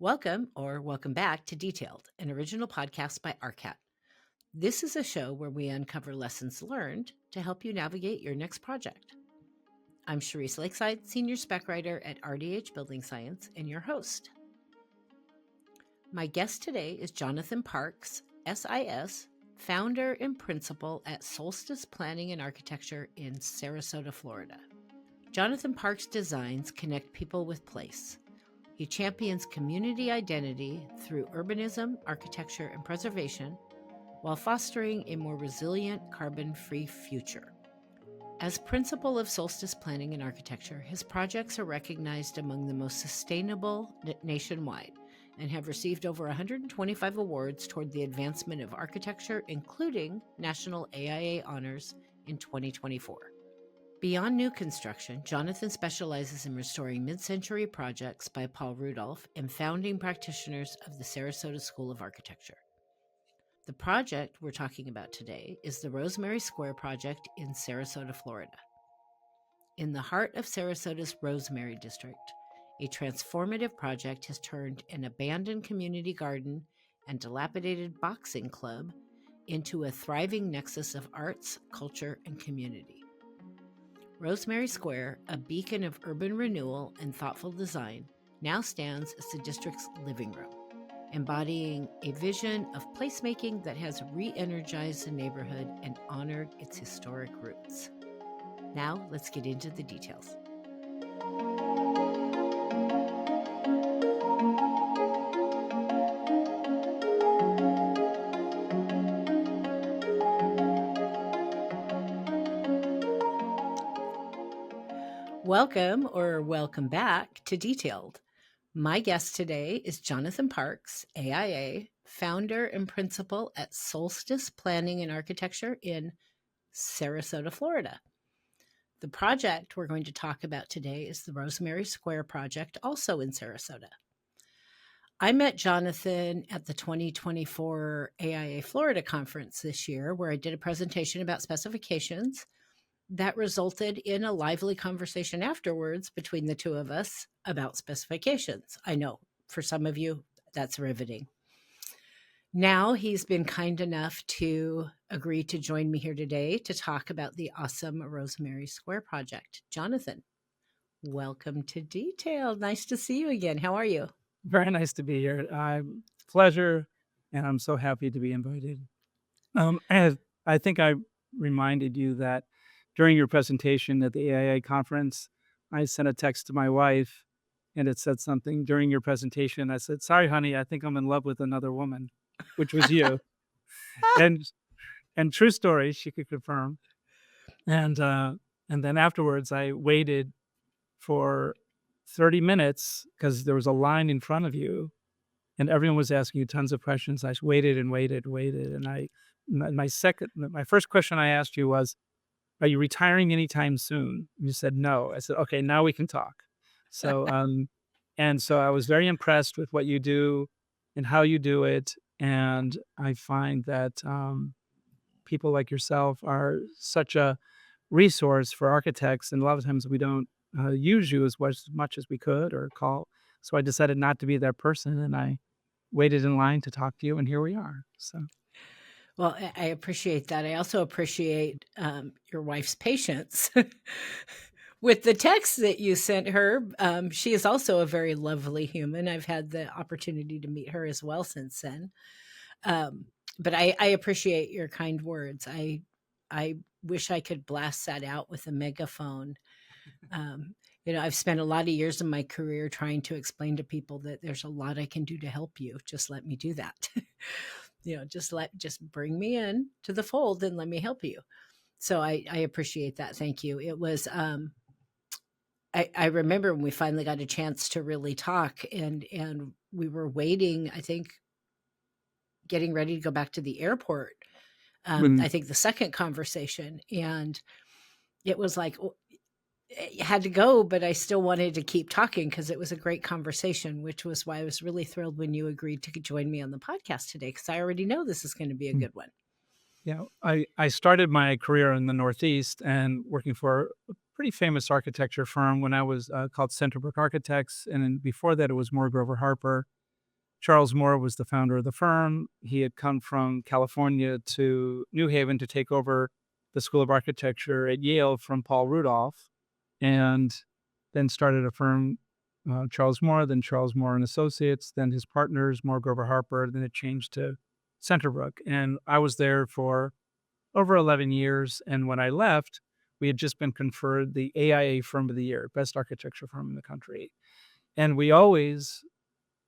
Welcome or welcome back to Detailed, an original podcast by ARCAT. This is a show where we uncover lessons learned to help you navigate your next project. I'm Cherise Lakeside, Senior Spec Writer at RDH Building Science, and your host. My guest today is Jonathan Parks, SIS, founder and principal at SOLSTICE Planning and Architecture in Sarasota, Florida. Jonathan Parks' designs connect people with place. He champions community identity through urbanism, architecture, and preservation, while fostering a more resilient, carbon-free future. As principal of Solstice Planning and Architecture, his projects are recognized among the most sustainable nationwide and have received over 125 awards toward the advancement of architecture, including National AIA Honors in 2024. Beyond new construction, Jonathan specializes in restoring mid-century projects by Paul Rudolph and founding practitioners of the Sarasota School of Architecture. The project we're talking about today is the Rosemary Square project in Sarasota, Florida. In the heart of Sarasota's Rosemary District, a transformative project has turned an abandoned community garden and dilapidated boxing club into a thriving nexus of arts, culture, and community. Rosemary Square, a beacon of urban renewal and thoughtful design, now stands as the district's living room, embodying a vision of placemaking that has re-energized the neighborhood and honored its historic roots. Now, let's get into the details. Welcome or welcome back to Detailed. My guest today is Jonathan Parks, AIA, founder and principal at SOLSTICE Planning and Architecture in Sarasota, Florida. The project we're going to talk about today is the Rosemary Square project, also in Sarasota. I met Jonathan at the 2024 AIA Florida conference this year, where I did a presentation about specifications that resulted in a lively conversation afterwards between the two of us about specifications. I know for some of you, that's riveting. Now he's been kind enough to agree to join me here today to talk about the awesome Rosemary Square project. Jonathan, welcome to Detailed. Nice to see you again. How are you? Very nice to be here. Pleasure, and I'm so happy to be invited. I think I reminded you that during your presentation at the AIA conference, I sent a text to my wife, and it said something during your presentation. I said, "Sorry, honey, I think I'm in love with another woman," which was you. and and true story, she could confirm. And then afterwards, I waited for 30 minutes because there was a line in front of you. And everyone was asking you tons of questions. I waited and waited, and my first question I asked you was, "Are you retiring anytime soon?" You said no. I said, "Okay, now we can talk." So, and so I was very impressed with what you do and how you do it, and I find that people like yourself are such a resource for architects, and a lot of times we don't use you as much as we could or call. So I decided not to be that person, and I waited in line to talk to you, and here we are. So, Well, I appreciate that. I also appreciate your wife's patience with the text that you sent her. She is also a very lovely human. I've had the opportunity to meet her as well since then. But I appreciate your kind words. I wish I could blast that out with a megaphone. I've spent a lot of years in my career trying to explain to people that there's a lot I can do to help you. Just let me do that. Just bring me in to the fold and let me help you. So I appreciate that. Thank you. It was, I remember when we finally got a chance to really talk and we were waiting, I think, getting ready to go back to the airport. I think the second conversation, and it was like, it had to go, but I still wanted to keep talking because it was a great conversation, which was why I was really thrilled when you agreed to join me on the podcast today, because I already know this is going to be a good one. Yeah, I started my career in the Northeast and working for a pretty famous architecture firm when I was called Centerbrook Architects. And then before that, it was Moore Grover Harper. Charles Moore was the founder of the firm. He had come from California to New Haven to take over the School of Architecture at Yale from Paul Rudolph, and then started a firm, Charles Moore, then Charles Moore and Associates, then his partners, Moore Grover Harper, then it changed to Centerbrook. And I was there for over 11 years. And when I left, we had just been conferred the AIA Firm of the Year, best architecture firm in the country. And we always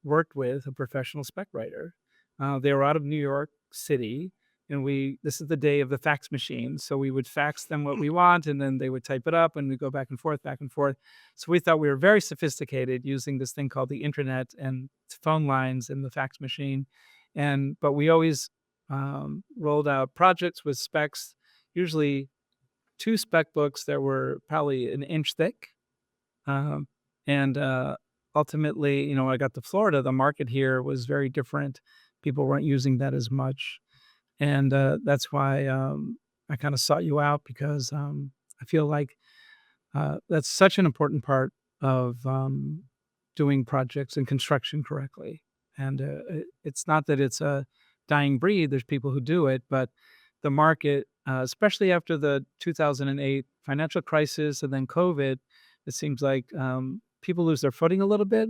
worked with a professional spec writer. They were out of New York City, and this is the day of the fax machine. So we would fax them what we want, and then they would type it up, and we go back and forth, back and forth. So we thought we were very sophisticated using this thing called the internet and phone lines and the fax machine. But we always rolled out projects with specs, usually 2 spec books that were probably an inch thick. And ultimately, when I got to Florida, the market here was very different. People weren't using that as much. And that's why I kind of sought you out, because I feel like that's such an important part of doing projects and construction correctly. And it's not that it's a dying breed. There's people who do it, but the market, especially after the 2008 financial crisis and then COVID, it seems like people lose their footing a little bit.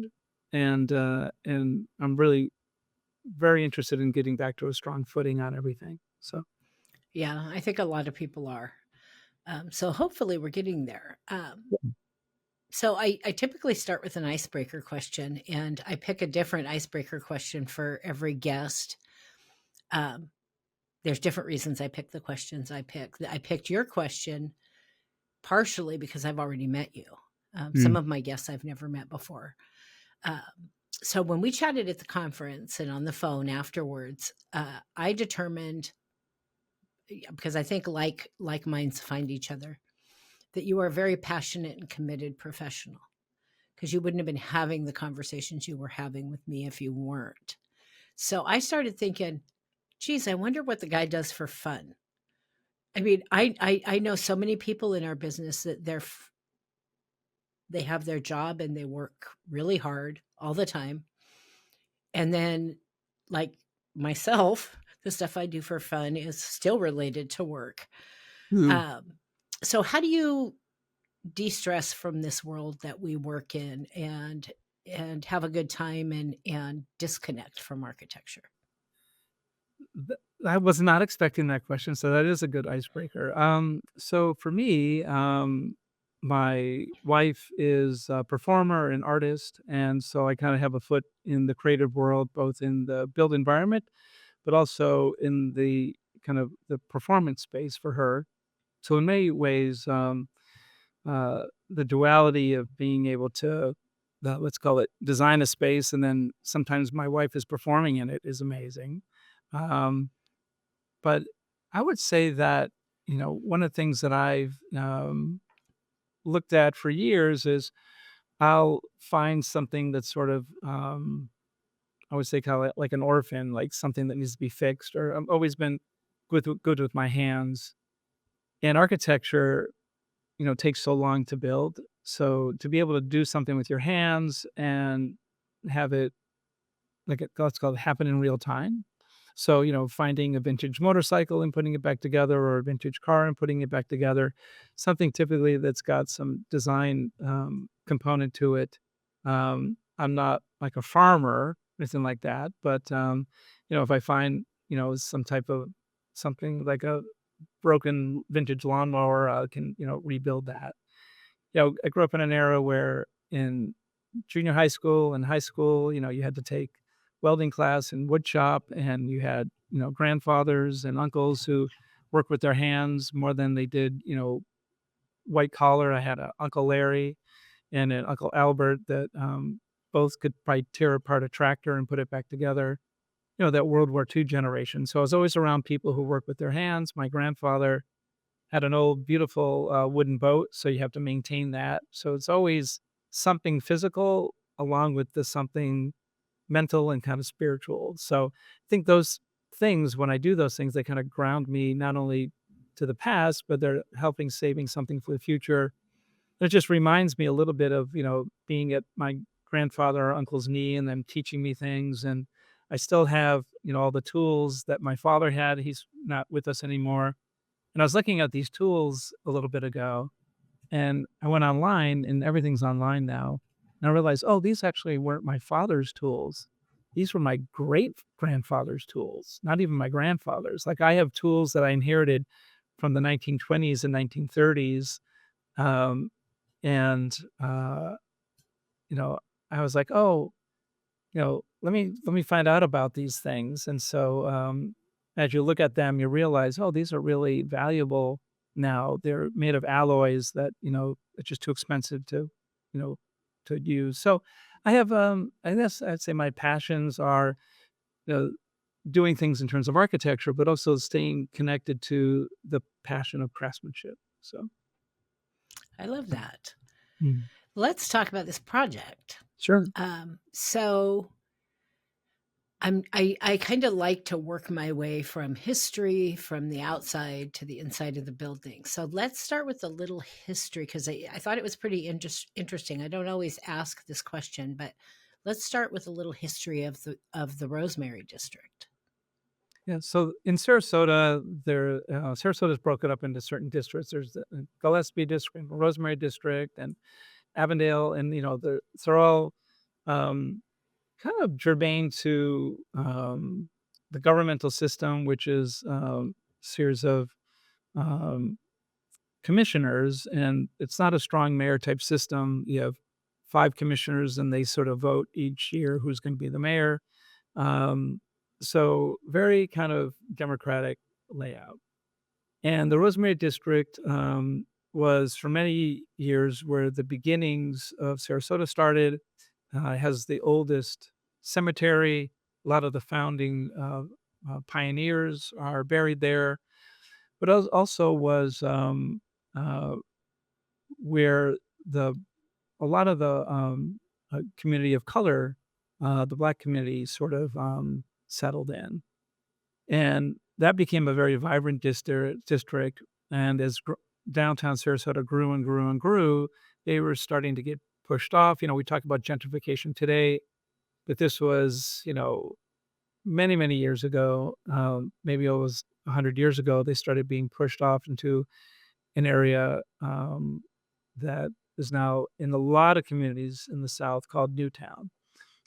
And I'm really very interested in getting back to a strong footing on everything. So, Yeah, I think a lot of people are. So hopefully we're getting there. So I typically start with an icebreaker question, and I pick a different icebreaker question for every guest. There's different reasons I pick the questions I pick. I picked your question partially because I've already met you. Some of my guests I've never met before. So when we chatted at the conference and on the phone afterwards, I determined, because I think like minds find each other, that you are a very passionate and committed professional, because you wouldn't have been having the conversations you were having with me if you weren't. So I started thinking, geez, I wonder what the guy does for fun. I mean, I know so many people in our business that they have their job and they work really hard all the time. And then, like myself, the stuff I do for fun is still related to work. So how do you de-stress from this world that we work in and have a good time and disconnect from architecture? I was not expecting that question, so that is a good icebreaker. So for me, my wife is a performer and artist, and so I kind of have a foot in the creative world, both in the built environment, but also in the kind of the performance space for her. So in many ways, the duality of being able to, let's call it, design a space, and then sometimes my wife is performing in it, is amazing. But I would say that, one of the things that I've looked at for years is I'll find something that's sort of, I would say, kind of like an orphan, like something that needs to be fixed, or I've always been good with my hands. And architecture, takes so long to build. So to be able to do something with your hands and have it, like, let's call it, happen in real time. So, finding a vintage motorcycle and putting it back together, or a vintage car and putting it back together, something typically that's got some design component to it. I'm not like a farmer, anything like that, but if I find, some type of something like a broken vintage lawnmower, I can, rebuild that. I grew up in an era where in junior high school and high school, you had to take welding class and wood shop, and you had, grandfathers and uncles who worked with their hands more than they did, white collar. I had an Uncle Larry and an Uncle Albert that both could probably tear apart a tractor and put it back together, that World War II generation. So I was always around people who work with their hands. My grandfather had an old, beautiful wooden boat, so you have to maintain that. So it's always something physical along with the something mental and kind of spiritual. So I think those things, when I do those things, they kind of ground me not only to the past, but they're helping saving something for the future. It just reminds me a little bit of, being at my grandfather or uncle's knee and them teaching me things. And I still have, all the tools that my father had. He's not with us anymore. And I was looking at these tools a little bit ago, and I went online, and everything's online now. And I realized, oh, these actually weren't my father's tools. These were my great grandfather's tools, not even my grandfather's. Like, I have tools that I inherited from the 1920s and 1930s. Um, and, you know, I was like, oh, let me find out about these things. And so, as you look at them, you realize, oh, these are really valuable now. They're made of alloys that, it's just too expensive you know, to use. So I have, I guess I'd say my passions are, you know, doing things in terms of architecture, but also staying connected to the passion of craftsmanship. So, I love that. mm, Let's talk about this project. sure. So I kind of like to work my way from history from the outside to the inside of the building. So let's start with a little history because I thought it was pretty interesting. I don't always ask this question, but let's start with a little history of the Rosemary district. Yeah, so in Sarasota, Sarasota is broken up into certain districts. There's the Gillespie district, Rosemary district, and Avondale, and they're all um, kind of germane to the governmental system, which is series of um, commissioners, and it's not a strong mayor type system. You have 5 commissioners, and they sort of vote each year who's going to be the mayor. Um, so very kind of democratic layout. And the Rosemary District was for many years where the beginnings of Sarasota started. It has the oldest cemetery. A lot of the founding pioneers are buried there, but also was uh, where the a lot of the community of color, the Black community, sort of settled in. And that became a very vibrant district, and as downtown Sarasota grew and grew and grew, they were starting to get pushed off. We talk about gentrification today, but this was, many, many years ago, maybe it was 100 years ago, they started being pushed off into an area, that is now in a lot of communities in the South called Newtown.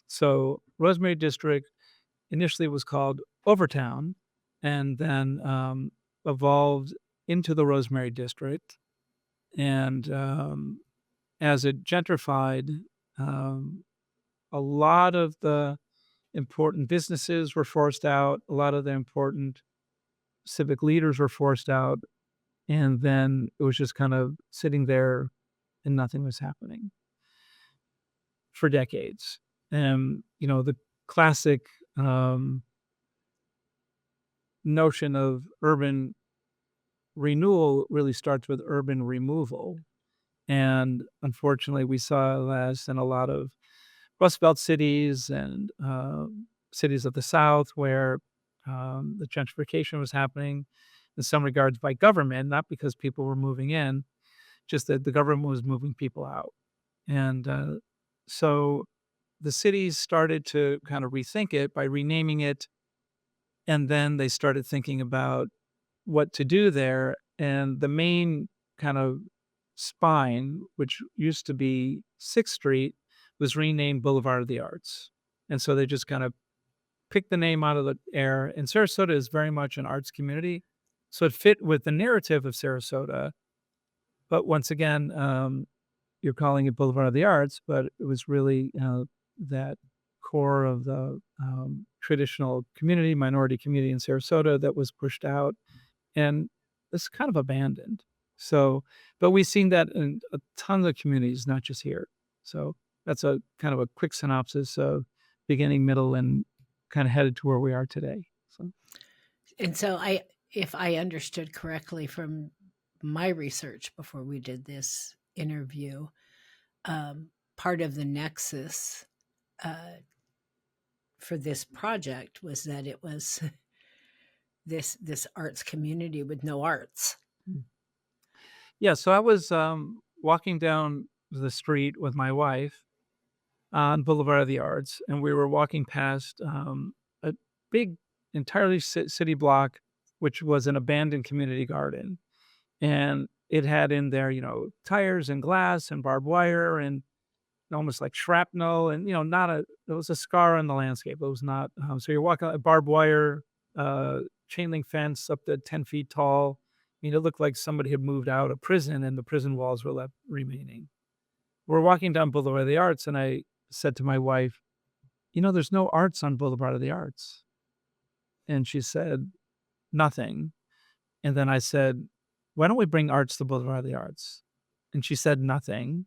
So Rosemary District initially was called Overtown, and then evolved into the Rosemary District. And as it gentrified, um, a lot of the important businesses were forced out. A lot of the important civic leaders were forced out. And then it was just kind of sitting there and nothing was happening for decades. The classic um, notion of urban renewal really starts with urban removal. And unfortunately, we saw this in a lot of Rust Belt cities and cities of the South where the gentrification was happening in some regards by government, not because people were moving in, just that the government was moving people out. And so the cities started to kind of rethink it by renaming it. And then they started thinking about what to do there. And the main kind of spine, which used to be 6th Street, was renamed Boulevard of the Arts. And so they just kind of picked the name out of the air. And Sarasota is very much an arts community. So it fit with the narrative of Sarasota. But once again, you're calling it Boulevard of the Arts, but it was really that core of the traditional community, minority community in Sarasota that was pushed out and it's kind of abandoned. So, but we've seen that in a ton of communities, not just here. So that's a kind of a quick synopsis of beginning, middle, and kind of headed to where we are today. So, And so if I understood correctly from my research before we did this interview, part of the nexus uh, for this project was that it was this arts community with no arts. yeah. So I was walking down the street with my wife, on Boulevard of the Arts, and we were walking past a big, entirely city block, which was an abandoned community garden, and it had in there, tires and glass and barbed wire and almost like shrapnel, and not a. It was a scar on the landscape. It was not. So you're walking a barbed wire, chain link fence up to 10 feet tall. I mean, it looked like somebody had moved out of prison, and the prison walls were left remaining. We're walking down Boulevard of the Arts, and I said to my wife, there's no arts on Boulevard of the Arts. And she said, nothing. And then I said, why don't we bring arts to Boulevard of the Arts? And she said, nothing.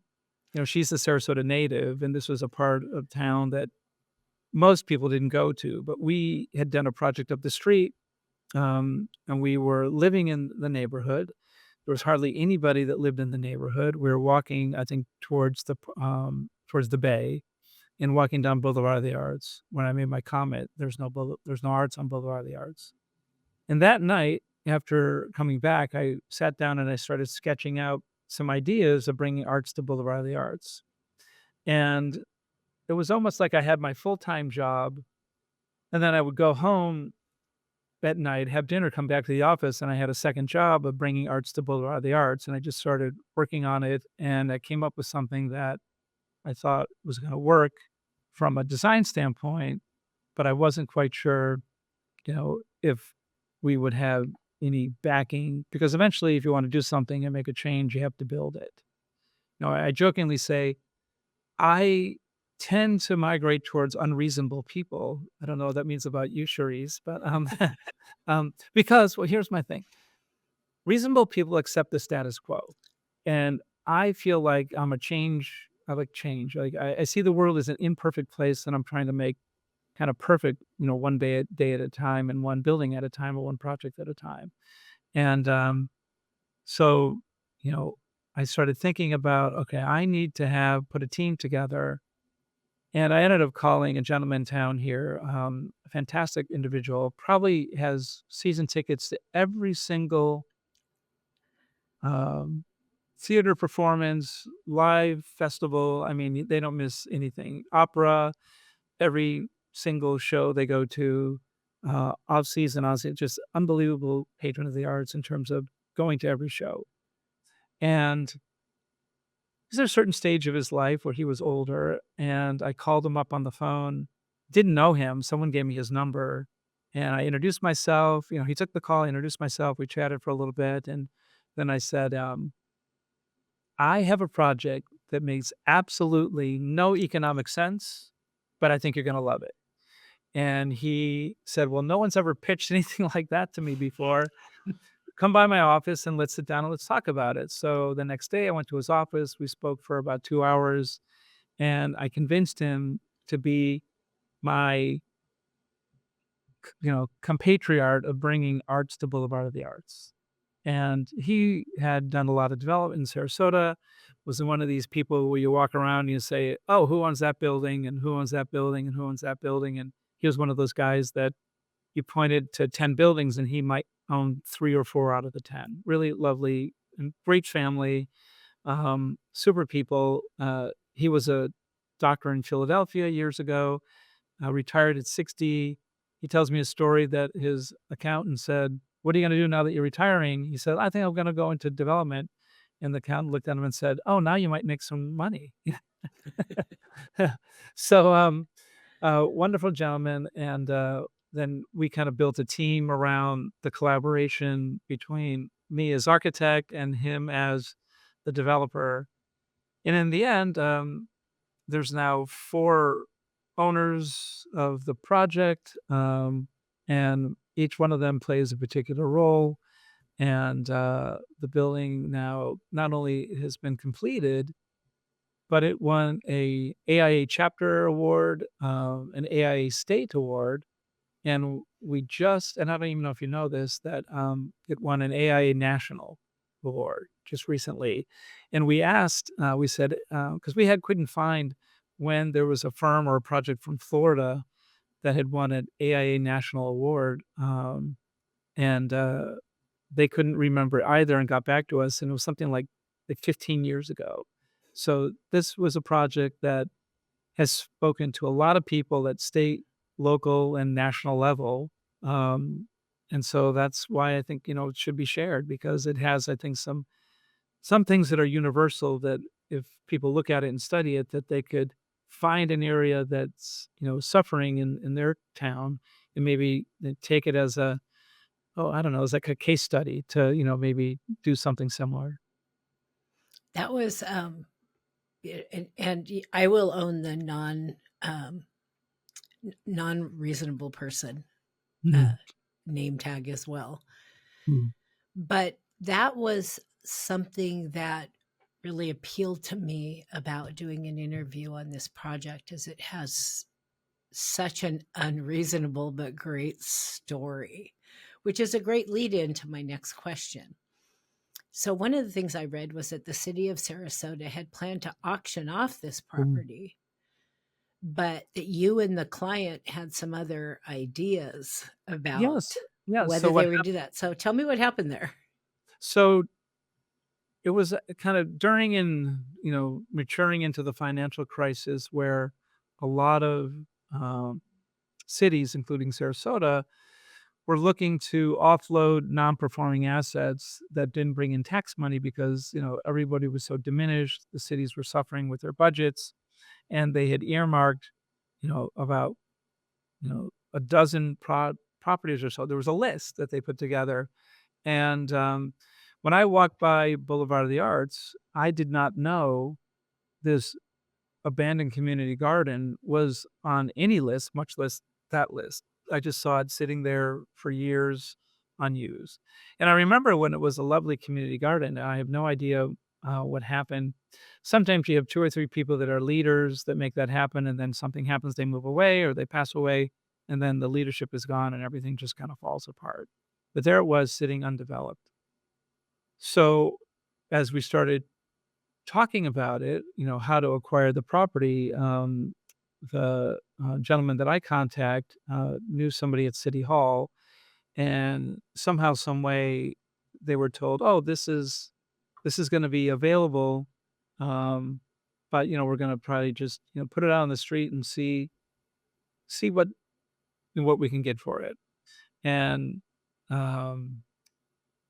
She's a Sarasota native, and this was a part of town that most people didn't go to. But we had done a project up the street, and we were living in the neighborhood. There was hardly anybody that lived in the neighborhood. We were walking, I think, towards the bay, and walking down Boulevard of the Arts. When I made my comment, there's no arts on Boulevard of the Arts. And that night, after coming back, I sat down and I started sketching out some ideas of bringing arts to Boulevard of the Arts. And it was almost like I had my full-time job, and then I would go home at night, have dinner, come back to the office, and I had a second job of bringing arts to Boulevard of the Arts, and I just started working on it, and I came up with something that I thought was gonna work from a design standpoint, but I wasn't quite sure, if we would have any backing, because eventually if you wanna do something and make a change, you have to build it. I jokingly say, I tend to migrate towards unreasonable people. I don't know what that means about you, Cherise, but, because well, here's my thing. Reasonable people accept the status quo, and I feel like I like change. Like, I see the world as an imperfect place, and I'm trying to make kind of perfect, one day at a time, and one building at a time, or one project at a time. And, so, you know, I started thinking about, okay, I need to put a team together. And I ended up calling a gentleman in town here, a fantastic individual, probably has season tickets to every single um, theater performance, live festival. I mean, they don't miss anything. Opera, every single show they go to, off season, on season, just unbelievable patron of the arts in terms of going to every show. And he's at a certain stage of his life where he was older, and I called him up on the phone. Didn't know him. Someone gave me his number, and I introduced myself. He took the call. I introduced myself. We chatted for a little bit, and then I said, "I have a project that makes absolutely no economic sense, but I think you're going to love it." And he said, "Well, no one's ever pitched anything like that to me before. Come by my office and let's sit down and let's talk about it." So the next day I went to his office. We spoke for about 2 hours, and I convinced him to be my, compatriot of bringing arts to Boulevard of the Arts. And he had done a lot of development in Sarasota, was one of these people where you walk around and you say, "Oh, who owns that building? And who owns that building? And who owns that building?" And he was one of those guys that you pointed to 10 buildings and he might own 3 or 4 out of the 10. Really lovely and great family, super people. He was a doctor in Philadelphia years ago, retired at 60. He tells me a story that his accountant said, "What are you gonna do now that you're retiring?" He said, "I think I'm gonna go into development." And the accountant looked at him and said, "Oh, now you might make some money." So, wonderful gentleman, and, then we kind of built a team around the collaboration between me as architect and him as the developer. And in the end, there's now 4 owners of the project, and each one of them plays a particular role. And the building now not only has been completed, but it won a AIA chapter award, an AIA state award, and and I don't even know if you know this, that it won an AIA national award just recently. And we said, because couldn't find when there was a firm or a project from Florida that had won an AIA national award, and they couldn't remember either and got back to us, and it was something like 15 years ago. So this was a project that has spoken to a lot of people at state, local, and national level. Um, and so that's why I think, it should be shared because it has, I think, some things that are universal that if people look at it and study it, that they could find an area that's, suffering in their town and maybe they take it as I don't know, as like a case study to, maybe do something similar. That was, I will own the non-reasonable person uh, Mm, name tag as well. mm, But that was something that really appealed to me about doing an interview on this project is it has such an unreasonable but great story, which is a great lead in to my next question. So one of the things I read was that the city of Sarasota had planned to auction off this mm. property, but that you and the client had some other ideas Yes, about yes. So whether they what were going to happened? do that. So tell me what happened there. So it was kind of during and maturing into the financial crisis where a lot of um, cities, including Sarasota, were looking to offload non-performing assets that didn't bring in tax money because everybody was so diminished. The cities were suffering with their budgets, and they had earmarked about a dozen properties or so. There was a list that they put together, and when I walked by Boulevard of the Arts, I did not know this abandoned community garden was on any list, much less that list. I just saw it sitting there for years unused. And I remember when it was a lovely community garden, I have no idea what happened. Sometimes you have two or three people that are leaders that make that happen, and then something happens, they move away or they pass away, and then the leadership is gone and everything just kind of falls apart. But there it was sitting undeveloped. So as we started talking about it, how to acquire the property, the gentleman that I contact knew somebody at City Hall, and somehow, some way, they were told, "Oh, this is going to be available, um, but we're going to probably just put it out on the street and see what we can get for it." And um,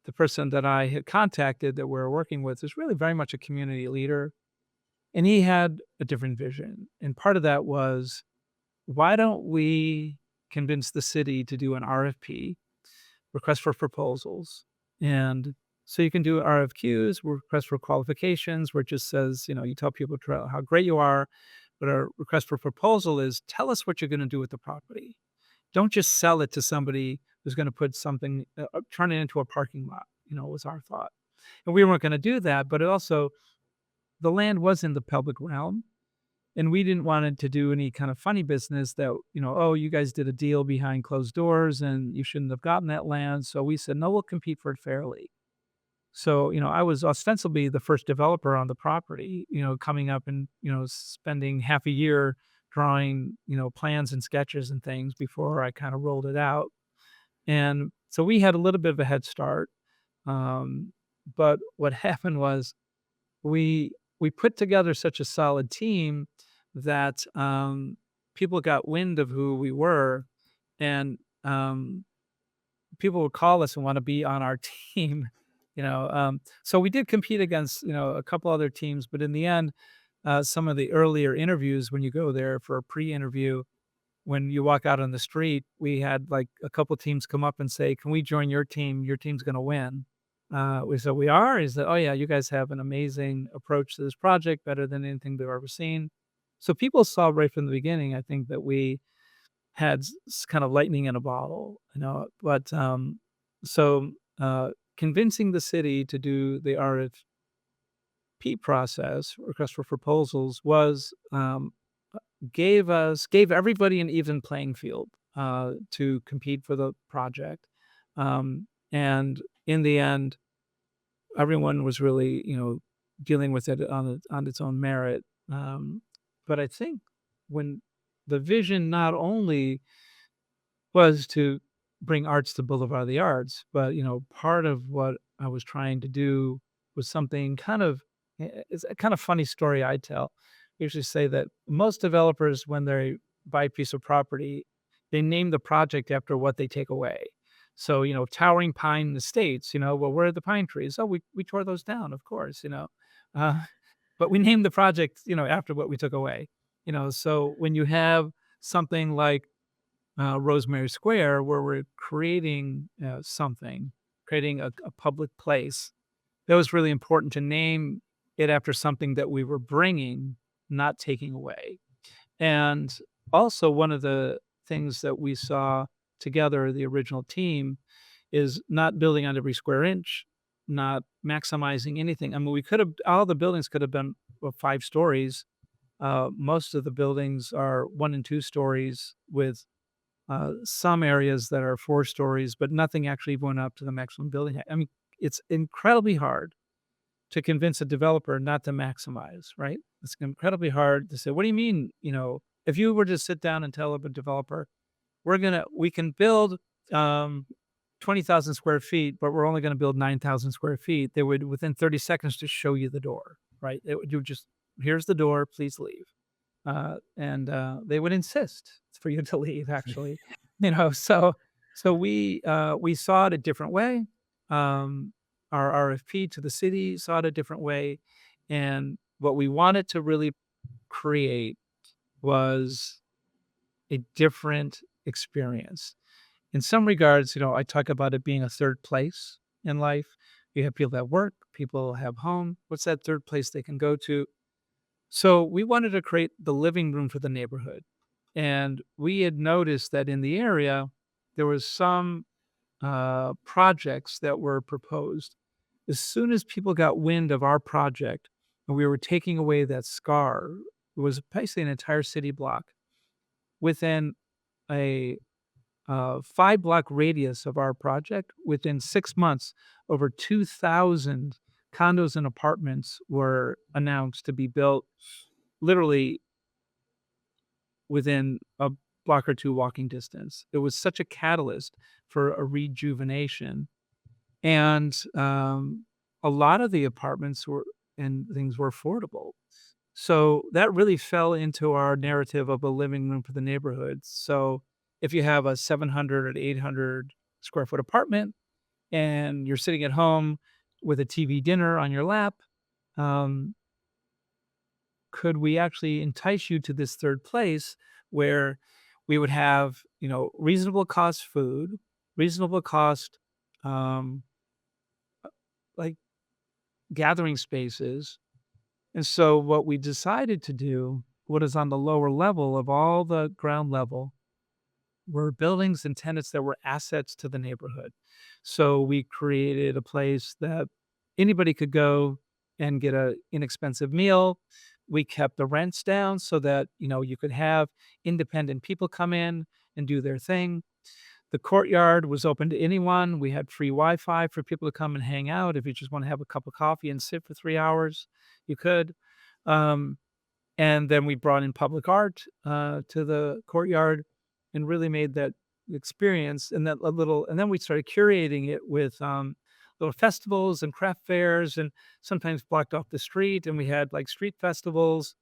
the person that I had contacted that we're working with is really very much a community leader. And he had a different vision, and part of that was, why don't we convince the city to do an RFP, request for proposals, and so you can do RFQs, request for qualifications, where it just says, you tell people how great you are, but a request for proposal is, tell us what you're gonna do with the property. Don't just sell it to somebody who's gonna put something turn it into a parking lot, was our thought. And we weren't gonna do that, but it also the land was in the public realm, and we didn't want it to do any kind of funny business that, "Oh, you guys did a deal behind closed doors, and you shouldn't have gotten that land." So we said, "No, we'll compete for it fairly." So, I was ostensibly the first developer on the property, coming up and, spending half a year drawing, plans and sketches and things before I kinda rolled it out. And so we had a little bit of a head start, but what happened was we put together such a solid team that, people got wind of who we were, and, people would call us and wanna be on our team, so we did compete against, a couple other teams, but in the end, some of the earlier interviews when you go there for a pre-interview, when you walk out on the street, we had, like, a couple teams come up and say, "Can we join your team? Your team's gonna win." We said, "We are?" He said, "Oh, yeah, you guys have an amazing approach to this project, better than anything they've ever seen." So people saw right from the beginning, I think, that we had kind of lightning in a bottle, but, so, convincing the city to do the RFP process, request for proposals, was, gave everybody an even playing field, to compete for the project, and in the end, everyone was really, dealing with it on its own merit, but I think when the vision not only was to bring arts to Boulevard of the Arts, but, part of what I was trying to do was something kind of it's a kind of funny story I tell. usually say that most developers, when they buy a piece of property, they name the project after what they take away. So, Towering Pine Estates, well, where are the pine trees? Oh, we tore those down, of course, Uh, but we named the project, after what we took away. So when you have something like Rosemary Square, where we're creating something, creating a public place, that was really important to name it after something that we were bringing, not taking away. And also, one of the things that we saw together, the original team, is not building on every square inch, not maximizing anything. I mean, we could have, all the buildings could have been 5 stories. Most of the buildings are 1 and 2 stories with some areas that are 4 stories, but nothing actually went up to the maximum building height. I mean, it's incredibly hard to convince a developer not to maximize, right? It's incredibly hard to say, "What do you mean?" If you were to sit down and tell a developer, we can build um, 20,000 square feet, but we're only going to build 9,000 square feet. They would, within 30 seconds, just show you the door, right? You just, here's the door, please leave. And they would insist for you to leave, actually. So we saw it a different way. Um, our RFP to the city saw it a different way, and what we wanted to really create was a different experience. In some regards, I talk about it being a third place in life. You have people that work, people have home. What's that third place they can go to? So we wanted to create the living room for the neighborhood. And we had noticed that in the area, there was some projects that were proposed. As soon as people got wind of our project and we were taking away that scar, it was basically an entire city block within a 5 block radius of our project. Within 6 months, over 2,000 condos and apartments were announced to be built literally within a block or two walking distance. It was such a catalyst for a rejuvenation. And a lot of the apartments were and things were affordable. So that really fell into our narrative of a living room for the neighborhood. So if you have a 700 or 800 square foot apartment and you're sitting at home with a TV dinner on your lap, um, could we actually entice you to this third place where we would have, reasonable cost food, reasonable cost, um, like gathering spaces. And so what we decided to do, what is on the lower level of all the ground level, were buildings and tenants that were assets to the neighborhood. So we created a place that anybody could go and get a inexpensive meal. We kept the rents down so that, you could have independent people come in and do their thing. The courtyard was open to anyone. We had free Wi-Fi for people to come and hang out. If you just want to have a cup of coffee and sit for 3 hours, you could. Um, and then we brought in public art to the courtyard and really made that experience and that a little. And then we started curating it with little festivals and craft fairs, and sometimes blocked off the street. And we had like street festivals.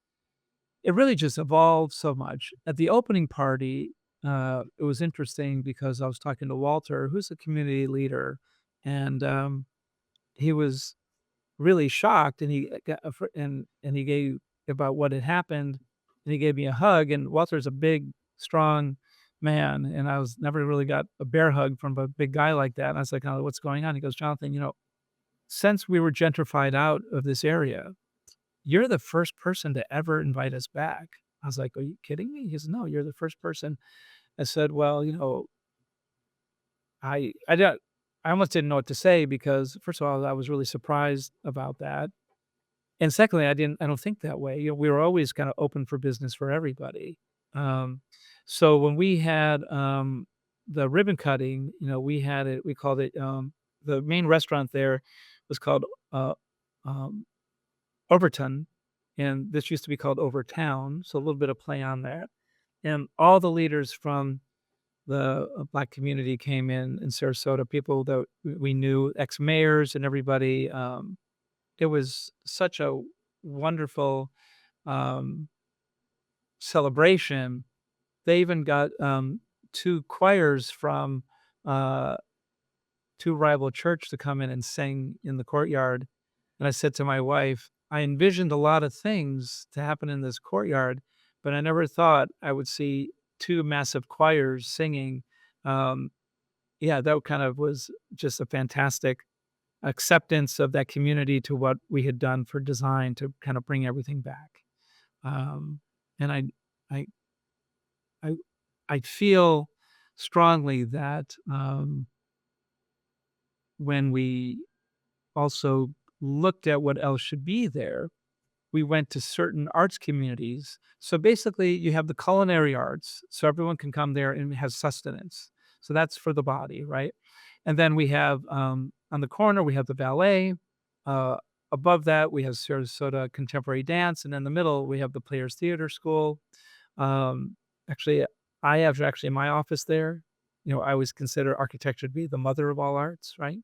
It really just evolved so much. At the opening party, it was interesting because I was talking to Walter, who's a community leader, and he was really shocked, and he got a fr and he gave about what had happened, and he gave me a hug, and Walter's a big, strong man, and I was never really got a bear hug from a big guy like that, and I was like, "Oh, what's going on?" He goes, "Jonathan, since we were gentrified out of this area, you're the first person to ever invite us back." I was like, "Are you kidding me?" He said, "No, you're the first person." I said, "Well, I don't." I almost didn't know what to say because, first of all, I was really surprised about that. And secondly, I don't think that way. We were always kinda open for business for everybody. Um, so when we had, the ribbon cutting, we called it, the main restaurant there was called, um, Overton, and this used to be called Overtown, so a little bit of play on that. And all the leaders from the, Black community came in Sarasota, people that we knew, ex-mayors and everybody. It was such a wonderful, um, celebration, they even got, 2 choirs from, uh, 2 rival church to come in and sing in the courtyard, and I said to my wife, "I envisioned a lot of things to happen in this courtyard, but I never thought I would see 2 massive choirs singing." Um, yeah, that kind of was just a fantastic acceptance of that community to what we had done for design to kind of bring everything back. Um, and I I I feel strongly that, when we also looked at what else should be there, we went to certain arts communities. So basically, you have the culinary arts, so everyone can come there and have sustenance. So that's for the body, right? And then we have, on the corner, we have the ballet. Uh, Above that, we have Sarasota Contemporary Dance, and in the middle, we have the Players Theater School. Actually, I have actually my office there. I always consider architecture to be the mother of all arts, right?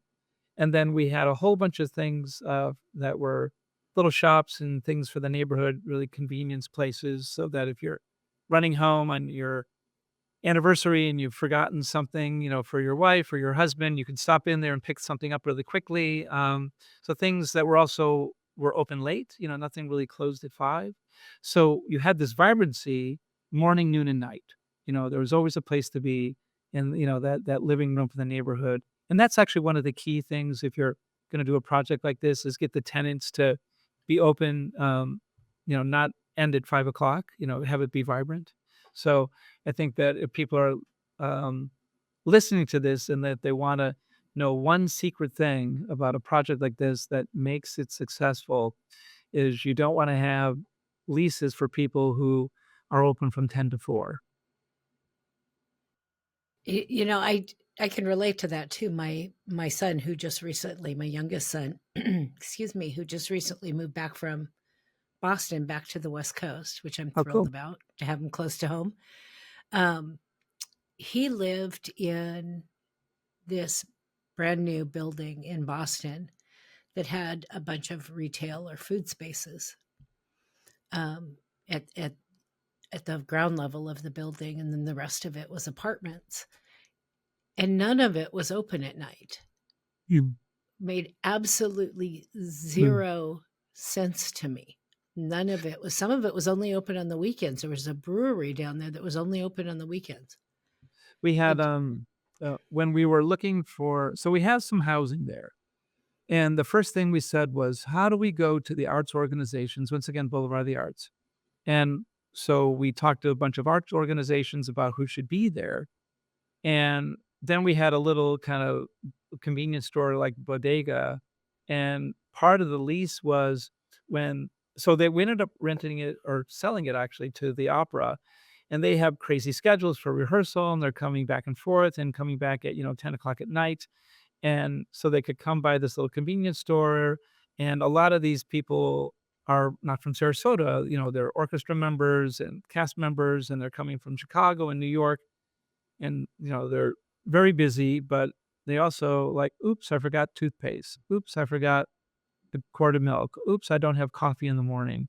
And then we had a whole bunch of things, that were little shops and things for the neighborhood, really convenience places, so that if you're running home on your anniversary and you've forgotten something, for your wife or your husband, you can stop in there and pick something up really quickly. So things that were open late, nothing really closed at 5. So you had this vibrancy morning, noon, and night. There was always a place to be in, that living room for the neighborhood. And that's actually one of the key things if you're going to do a project like this is get the tenants to be open, not end at 5 o'clock, have it be vibrant. So I think that if people are, um, listening to this and that they wanna know one secret thing about a project like this that makes it successful is you don't wanna have leases for people who are open from 10 to 4. I can relate to that too. My son, who just recently, my youngest son, excuse me, who just recently moved back from Boston back to the West Coast, which I'm Oh, thrilled cool. about to have him close to home. Um, he lived in this brand new building in Boston that had a bunch of retail or food spaces um, at, at at the ground level of the building, and then the rest of it was apartments, and none of it was open at night. Mm, Made absolutely mm. 0 sense to me. None of it was some of it was only open on the weekends. There was a brewery down there that was only open on the weekends. We had, It when we were looking for so we have some housing there, and the first thing we said was, "How do we go to the arts organizations?" Once again, Boulevard of the Arts. And so we talked to a bunch of arts organizations about who should be there. And then we had a little kind of convenience store like bodega. And part of the lease was when, so we ended up renting it or selling it actually to the opera. And they have crazy schedules for rehearsal and they're coming back and forth and coming back at, 10 o'clock at night. And so they could come by this little convenience store, and a lot of these people are not from Sarasota, they're orchestra members and cast members, and they're coming from Chicago and New York, and, they're very busy, but they also like, "Oops, I forgot toothpaste. Oops, I forgot a quart of milk. Oops, I don't have coffee in the morning."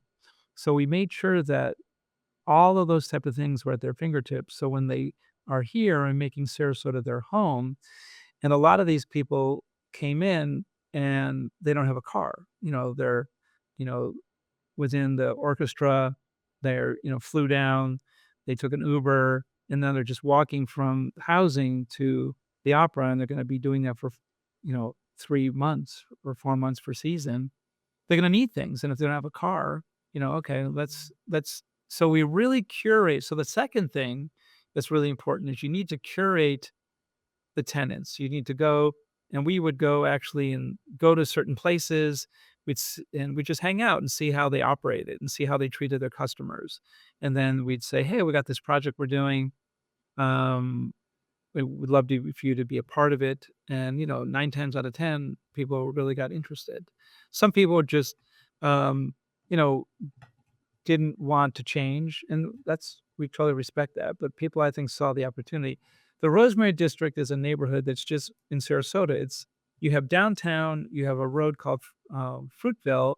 So we made sure that all of those type of things were at their fingertips, so when they are here and making Sarasota their home, and a lot of these people came in and they don't have a car. They're, you know, within the orchestra, they're, flew down, they took an Uber, and then they're just walking from housing to the opera, and they're gonna be doing that for, 3 months or 4 months per season. They're gonna need things, and if they don't have a car, okay, let's so we really curate. So the second thing that's really important is you need to curate the tenants. You need to go, and we would go actually and go to certain places. And we'd just hang out and see how they operated and see how they treated their customers. And then we'd say, "Hey, we got this project we're doing. Um, we would love for you to be a part of it." And 9 times out of 10, people really got interested. Some people just, um, you know, didn't want to change, and we totally respect that, but people, I think, saw the opportunity. The Rosemary District is a neighborhood that's just in Sarasota. You have downtown, you have a road called, Fruitville,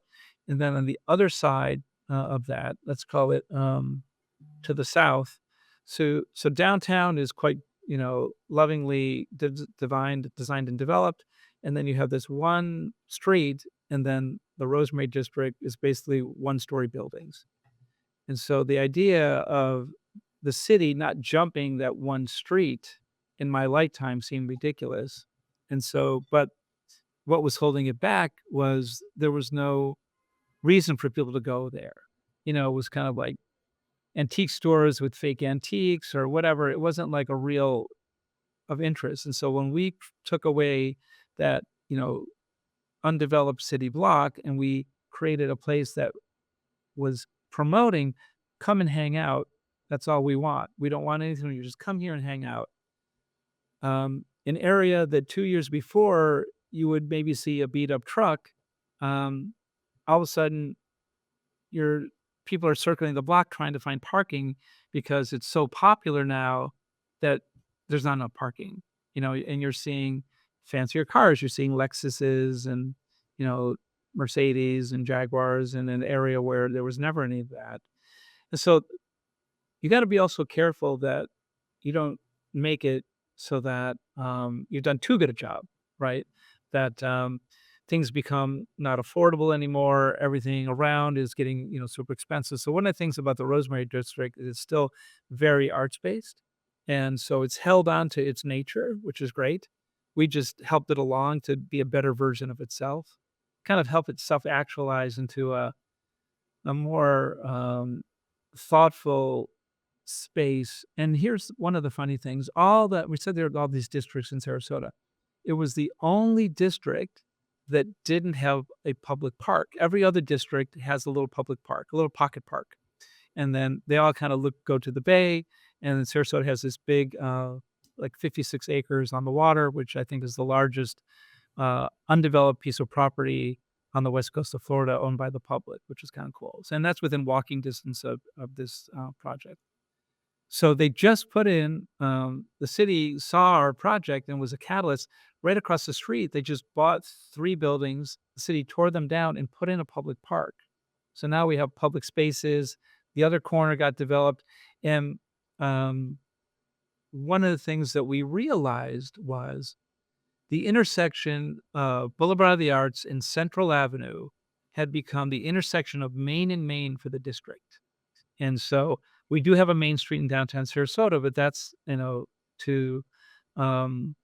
and then on the other side, of that. Let's call it to the south. So downtown is quite, lovingly designed and developed, and then you have this one street, and then the Rosemary district is basically one-story buildings. And so the idea of the city not jumping that one street in my lifetime seemed ridiculous. And so, but what was holding it back was there was no reason for people to go there. It was kind of like antique stores with fake antiques or whatever. It wasn't like a real of interest. And so when we took away that, undeveloped city block and we created a place that was promoting, come and hang out. That's all we want. We don't want anything. You just come here and hang out. An area that 2 years before you would maybe see a beat up truck, um, all of a sudden your people are circling the block trying to find parking because it's so popular now that there's not enough parking, and you're seeing fancier cars. You're seeing Lexuses and, you know, Mercedes and Jaguars in an area where there was never any of that. And so you got to be also careful that you don't make it so that you've done too good a job, right? That things become not affordable anymore. Everything around is getting, super expensive. So one of the things about the Rosemary District is it's still very arts based, and so it's held on to its nature, which is great. We just helped it along to be a better version of itself, kind of help it self actualize into a more thoughtful space. And here's one of the funny things: all that we said, there are all these districts in Sarasota. It was the only district that didn't have a public park. Every other district has a little public park, a little pocket park, and then they all kind of go to the bay. And then Sarasota has this big, like 56 acres on the water, which I think is the largest undeveloped piece of property on the west coast of Florida owned by the public, which is kind of cool. And that's within walking distance of this project. So they just put in, the city saw our project and was a catalyst. Right across the street, they just bought 3 buildings. The city tore them down and put in a public park. So now we have public spaces. The other corner got developed. And one of the things that we realized was the intersection of Boulevard of the Arts and Central Avenue had become the intersection of Main and Main for the district. And so we do have a main street in downtown Sarasota, but that's, to um,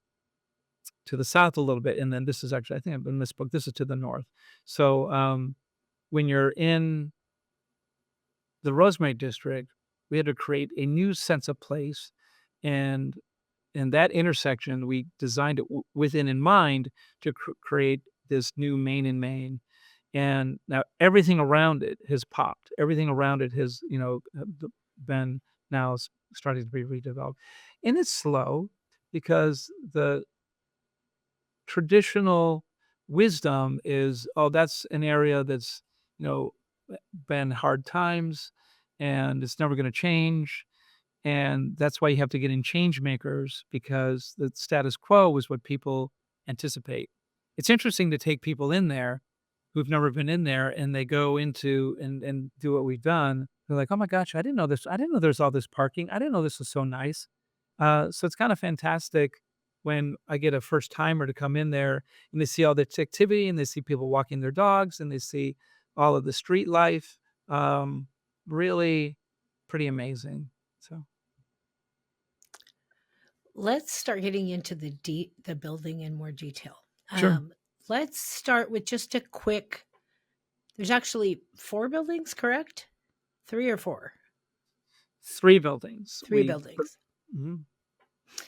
to the south a little bit. And then this is actually, I think I've misspoke. This is to the north. So when you're in the Rosemary district, we had to create a new sense of place, and in that intersection, we designed it within in mind to create this new main and main. And now everything around it has popped. Everything around it has, been now starting to be redeveloped. And it's slow because the traditional wisdom is, oh, that's an area that's, you know, been hard times and it's never going to change. And that's why you have to get in change makers, because the status quo is what people anticipate. It's interesting to take people in there who've never been in there, and they go into and do what we've done. They're like, "Oh my gosh, I didn't know this. I didn't know there's all this parking. I didn't know this was so nice." So it's kind of fantastic when I get a first timer to come in there and they see all this activity and they see people walking their dogs and they see all of the street life. Really pretty amazing. So Let's start getting into the building in more detail. sure. Let's start with just a quick. There's actually 4 buildings, correct? 3 or 4? 3 buildings. 3 buildings. Mhm.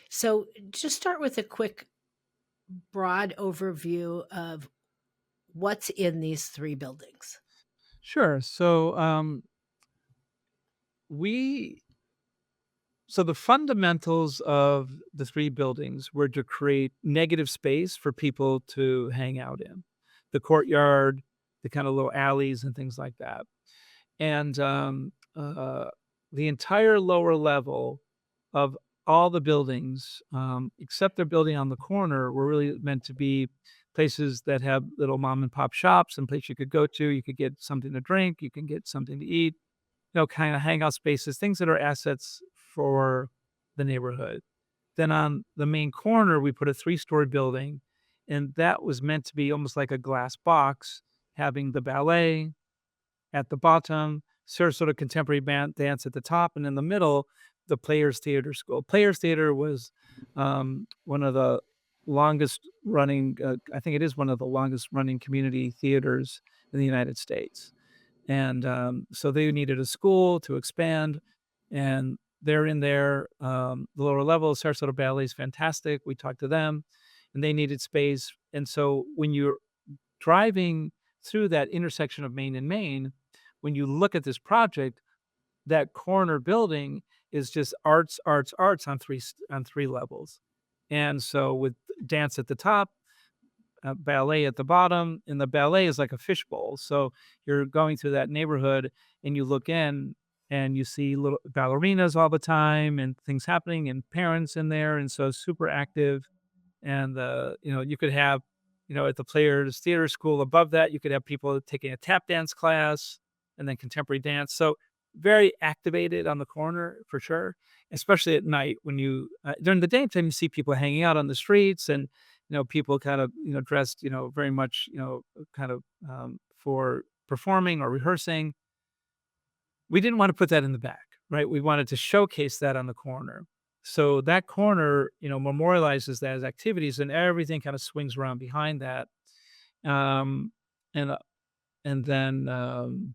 So just start with a quick, broad overview of what's in these 3 buildings. Sure. So, we so the fundamentals of the 3 buildings were to create negative space for people to hang out in. The courtyard, the kinda little alleys and things like that. And, the entire lower level of all the buildings, except their building on the corner, were really meant to be places that have little mom and pop shops and places you could go to. You could get something to drink, you can get something to eat, kind of hangout spaces, things that are assets for the neighborhood. Then on the main corner, we put a 3-story building, and that was meant to be almost like a glass box, having the ballet at the bottom, Sarasota Contemporary Dance at the top, and in the middle, the Players Theater School. Players Theater was one of the longest running, I think it is one of the longest running community theaters in the United States. And so they needed a school to expand, and they're in there. The lower level, Sarasota Ballet is fantastic. We talked to them, and they needed space. And so when you're driving through that intersection of Main and Main, when you look at this project, that corner building is just arts, arts, arts on three levels. And so with dance at the top, ballet at the bottom, and the ballet is like a fishbowl. So you're going through that neighborhood and you look in and you see little ballerinas all the time and things happening and parents in there. And so super active. And, you could have, at the Players Theater School above that, you could have people taking a tap dance class and then contemporary dance. So very activated on the corner for sure, especially at night when during the daytime, you see people hanging out on the streets and, people kind of, dressed, very much, kind of for performing or rehearsing. We didn't want to put that in the back, right? We wanted to showcase that on the corner. So that corner, memorializes that as activities, and everything kind of swings around behind that. Um, and and then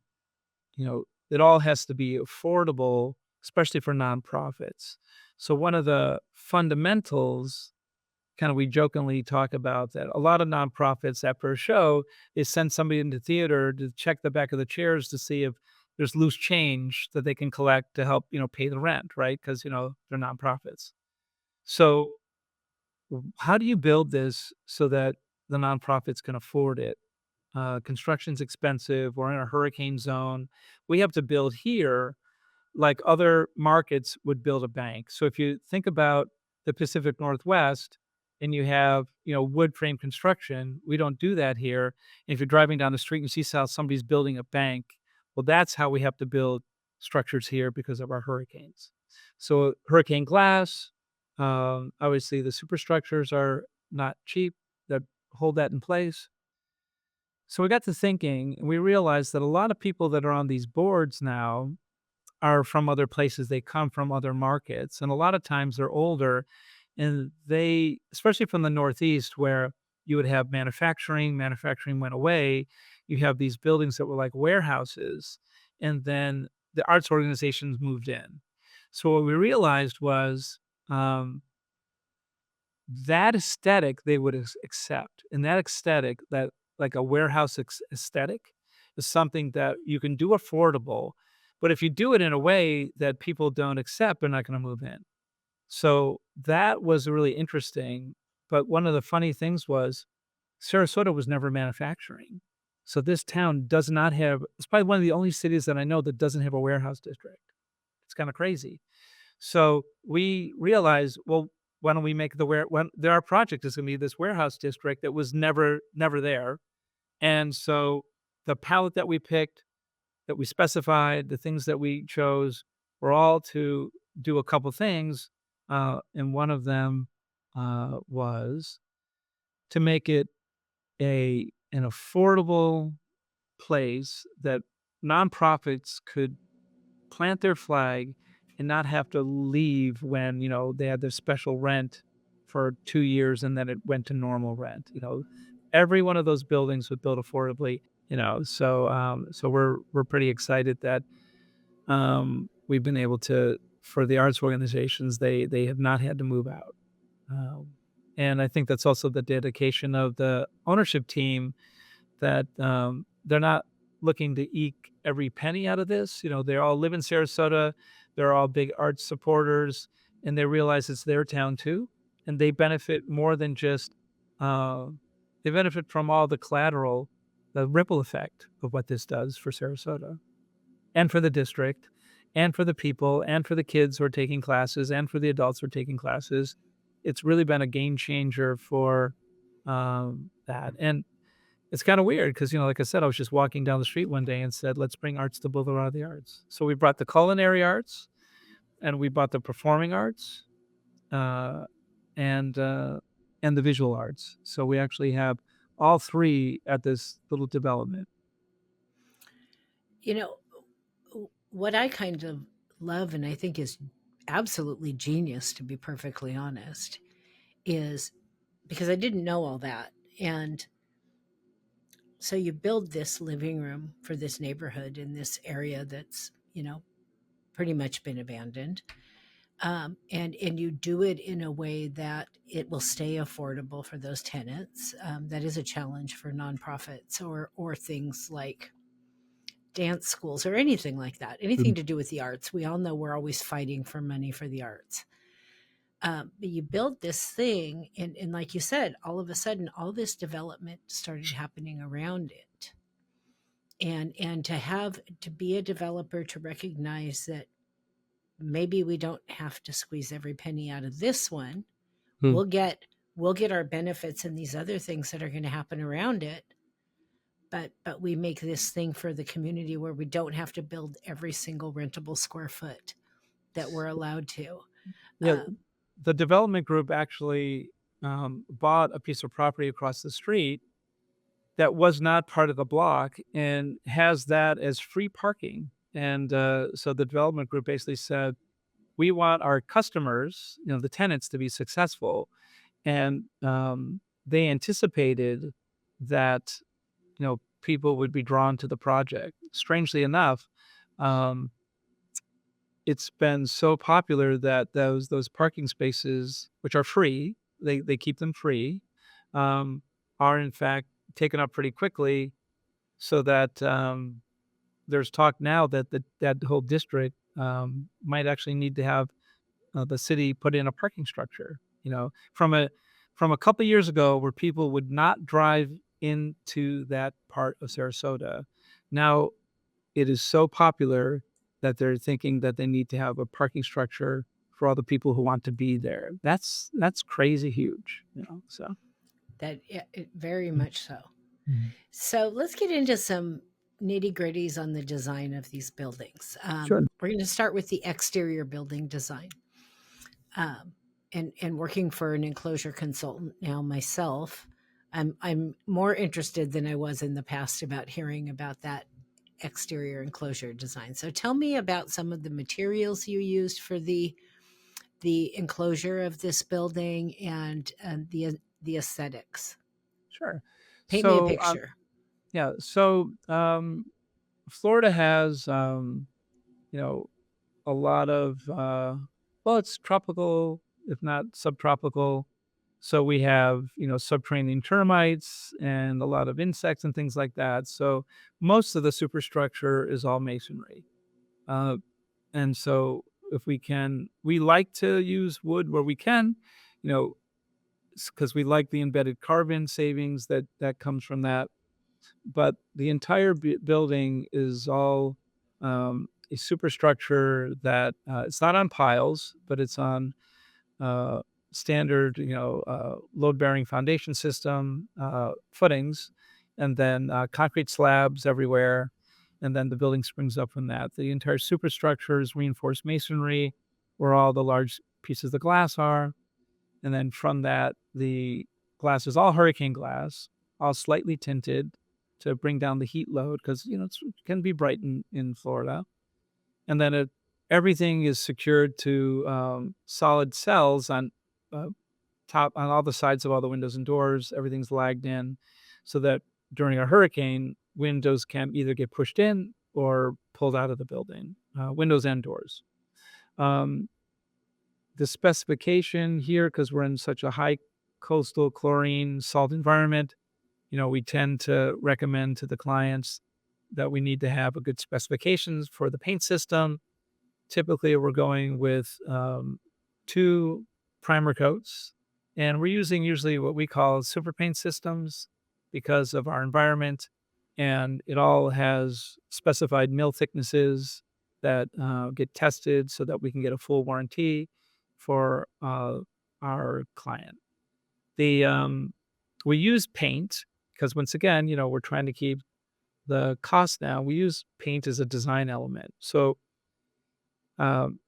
it all has to be affordable, especially for nonprofits. So one of the fundamentals, kind of we jokingly talk about that a lot of nonprofits after a show is send somebody into theater to check the back of the chairs to see if there's loose change that they can collect to help, pay the rent, right? Because, they're nonprofits. So how do you build this so that the nonprofits can afford it? Construction's expensive. We're in a hurricane zone. We have to build here like other markets would build a bank. So if you think about the Pacific Northwest and you have, wood frame construction, we don't do that here. And if you're driving down the street and you see how somebody's building a bank, well, that's how we have to build structures here because of our hurricanes. So hurricane glass, obviously the superstructures are not cheap that hold that in place. So we got to thinking, and we realized that a lot of people that are on these boards now are from other places. They come from other markets, and a lot of times they're older, and they, especially from the Northeast, where you would have manufacturing went away. You have these buildings that were like warehouses, and then the arts organizations moved in. So what we realized was that aesthetic they would accept, and that aesthetic, that like a warehouse aesthetic, is something that you can do affordable, but if you do it in a way that people don't accept, they're not gonna move in. So that was really interesting, but one of the funny things was Sarasota was never manufacturing. So this town does not have, it's probably one of the only cities that I know that doesn't have a warehouse district. It's kinda crazy. So we realized, well, why don't we make our project is gonna be this warehouse district that was never there. And so the palette that we picked, that we specified, the things that we chose were all to do a couple things. And one of them was to make it an affordable place that nonprofits could plant their flag and not have to leave when, they had their special rent for 2 years and then it went to normal rent. Every one of those buildings was built affordably, so we're pretty excited that we've been able to, for the arts organizations, they have not had to move out. Um, and I think that's also the dedication of the ownership team, that they're not looking to eke every penny out of this. They all live in Sarasota. They're all big arts supporters, and they realize it's their town too, and they benefit more than just. Uh, they benefit from all the collateral, the ripple effect of what this does for Sarasota, and for the district, and for the people, and for the kids who are taking classes, and for the adults who are taking classes. It's really been a game changer for that. And it's kind of weird because, like I said, I was just walking down the street one day and said, let's bring arts to Boulevard of the Arts. So we brought the culinary arts and we brought the performing arts uh, and uh, and the visual arts. So we actually have all three at this little development. You know, what I kind of love and I think is absolutely genius, to be perfectly honest, is because I didn't know all that. And so you build this living room for this neighborhood in this area that's, pretty much been abandoned. And you do it in a way that it will stay affordable for those tenants. That is a challenge for nonprofits or things like dance schools or anything like that, anything to do with the arts. We all know we're always fighting for money for the arts. But you build this thing, and like you said, all of a sudden, all this development started happening around it. And to be a developer to recognize that maybe we don't have to squeeze every penny out of this one. Hmm. We'll get our benefits and these other things that are going to happen around it, but we make this thing for the community where we don't have to build every single rentable square foot that we're allowed to. Yeah, Um, the development group actually bought a piece of property across the street that was not part of the block and has that as free parking. And so the development group basically said, we want our customers, the tenants, to be successful. And they anticipated that, people would be drawn to the project. Strangely enough, um, it's been so popular that those parking spaces, which are free, they keep them free, um, are in fact taken up pretty quickly, so that there's talk now that that whole district might actually need to have the city put in a parking structure. From a couple years ago, where people would not drive into that part of Sarasota, now it is so popular that they're thinking that they need to have a parking structure for all the people who want to be there. That's crazy huge, so. that yeah, very much so. Mhm. So let's get into some nitty gritties on the design of these buildings. Sure. We're going to start with the exterior building design. Um, and working for an enclosure consultant now myself, I'm more interested than I was in the past about hearing about that exterior enclosure design. So tell me about some of the materials you used for the enclosure of this building and the aesthetics. Sure. Paint me a So, picture. yeah, so, Florida has, you know, a lot of, well, it's tropical, if not subtropical. So we have, subterranean termites and a lot of insects and things like that. So most of the superstructure is all masonry. Uh, and so if we like to use wood where we can, you know, because we like the embedded carbon savings that comes from that. But the entire building is all a superstructure that it's not on piles, but it's on uh, standard, load bearing foundation system footings, and then concrete slabs everywhere. And then the building springs up from that. The entire superstructure is reinforced masonry, where all the large pieces of glass are. And then from that, the glass is all hurricane glass, all slightly tinted to bring down the heat load because, it can be bright in Florida. And then everything is secured to solid cells on uh, on all the sides of all the windows and doors. Everything's lagged in so that during a hurricane, windows can either get pushed in or pulled out of the building, windows and doors. Um, the specification here, because we're in such a high coastal chlorine salt environment, we tend to recommend to the clients that we need to have a good specifications for the paint system. Typically, we're going with 2 primer coats, and we're using usually what we call super paint systems because of our environment, and it all has specified mil thicknesses that get tested so that we can get a full warranty for our client. The We use paint because once again, we're trying to keep the cost down. We use paint as a design element. So um,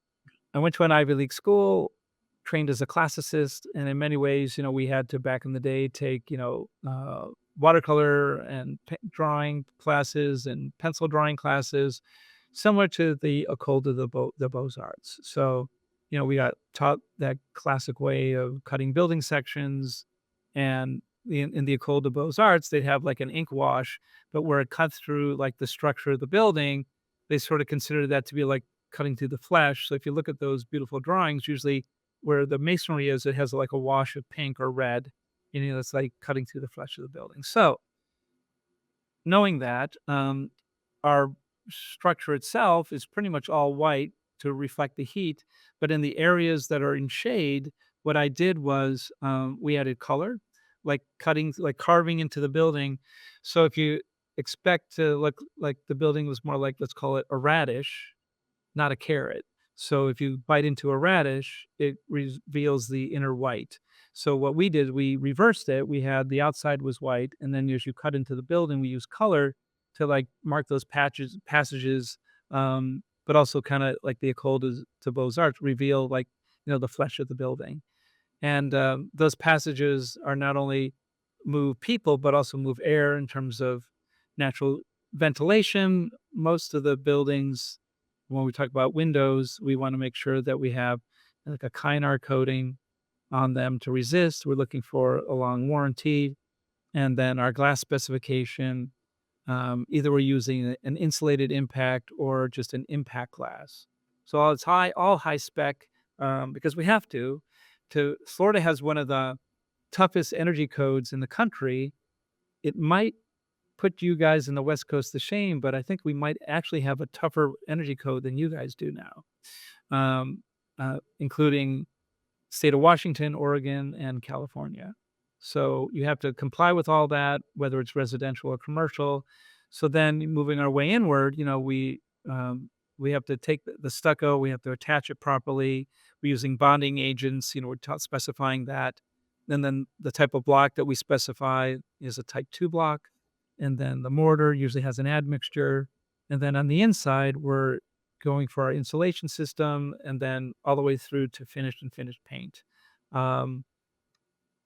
I went to an Ivy League school, trained as a classicist, and in many ways, we had to back in the day take, watercolor and drawing classes and pencil drawing classes, similar to the École de Beaux Arts. So, we got taught that classic way of cutting building sections, and in the École de Beaux Arts, they'd have like an ink wash, but where it cuts through like the structure of the building, they sort of consider that to be like cutting through the flesh. So if you look at those beautiful drawings, usually where the masonry is, it has like a wash of pink or red. It's like cutting through the flesh of the building. So knowing that, our structure itself is pretty much all white to reflect the heat. But in the areas that are in shade, what I did was we added color, like carving into the building. So if you expect to look like the building was more like, let's call it a radish, not a carrot. So if you bite into a radish, it reveals the inner white. So what we did, we reversed it. We had the outside was white, and then as you cut into the building, we use color to like mark those passages, but also kind of like the École de Beaux Arts reveal like the flesh of the building. And those passages are not only move people, but also move air in terms of natural ventilation. Most of the buildings, when we talk about windows, we want to make sure that we have like a Kynar coating on them to resist. We're looking for a long warranty. And then our glass specification, either we're using an insulated impact or just an impact glass. So all high spec, because we have to. Florida has one of the toughest energy codes in the country. It might put you guys in the West Coast to shame, but I think we might actually have a tougher energy code than you guys do now, including state of Washington, Oregon, and California. So you have to comply with all that, whether it's residential or commercial. So then moving our way inward, we have to take the stucco, we have to attach it properly. We're using bonding agents, we're specifying that. And then the type of block that we specify is a type 2 block. And then the mortar usually has an admixture. And then on the inside, we're going for our insulation system and then all the way through to finished paint. Um,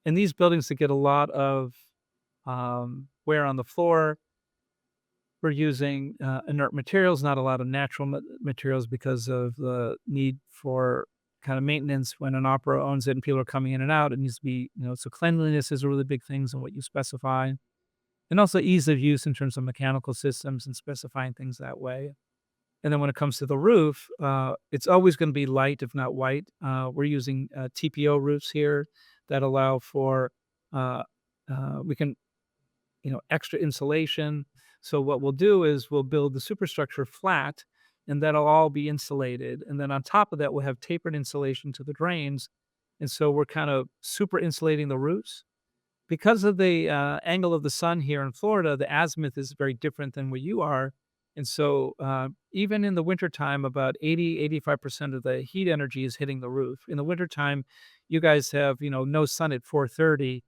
in these buildings that get a lot of wear on the floor, we're using inert materials, not a lot of natural materials because of the need for kind of maintenance when an opera owns it and people are coming in and out. It needs to be, so cleanliness is a really big thing in what you specify. And also ease of use in terms of mechanical systems and specifying things that way. And then when it comes to the roof, it's always going to be light, if not white. We're using TPO roofs here that allow for we can extra insulation. So what we'll do is we'll build the superstructure flat, and that'll all be insulated. And then on top of that, we'll have tapered insulation to the drains. And so we're kind of super insulating the roofs. Because of the angle of the sun here in Florida, the azimuth is very different than where you are. And so even in the wintertime, about 85% of the heat energy is hitting the roof. In the wintertime, you guys have, no sun at 4:30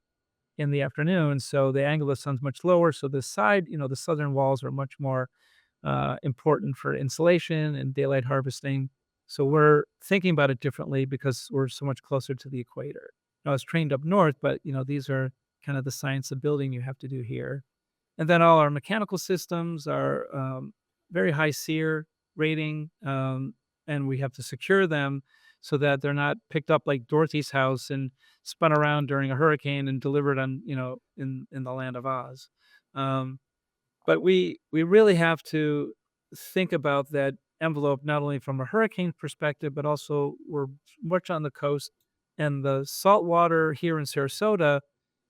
in the afternoon. So the angle of the sun's much lower. So the side, the southern walls are much more important for insulation and daylight harvesting. So we're thinking about it differently because we're so much closer to the equator. I was trained up north, but these are kind of the science of building you have to do here. And then all our mechanical systems are very high SEER rating, and we have to secure them so that they're not picked up like Dorothy's house and spun around during a hurricane and delivered on, in the land of Oz. But we really have to think about that envelope not only from a hurricane perspective, but also we're much on the coast, and the salt water here in Sarasota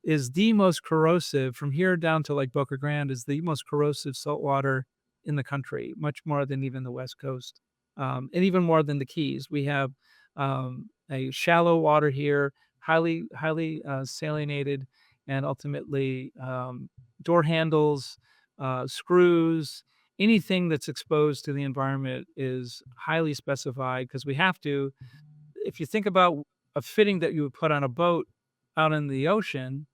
is the most corrosive from here down to like Boca Grande is the most corrosive salt water in the country, much more than even the West Coast, and even more than the Keys. We have a shallow water here, highly salinated, and ultimately door handles, screws, anything that's exposed to the environment is highly specified because we have to. If you think about a fitting that you would put on a boat out in the ocean,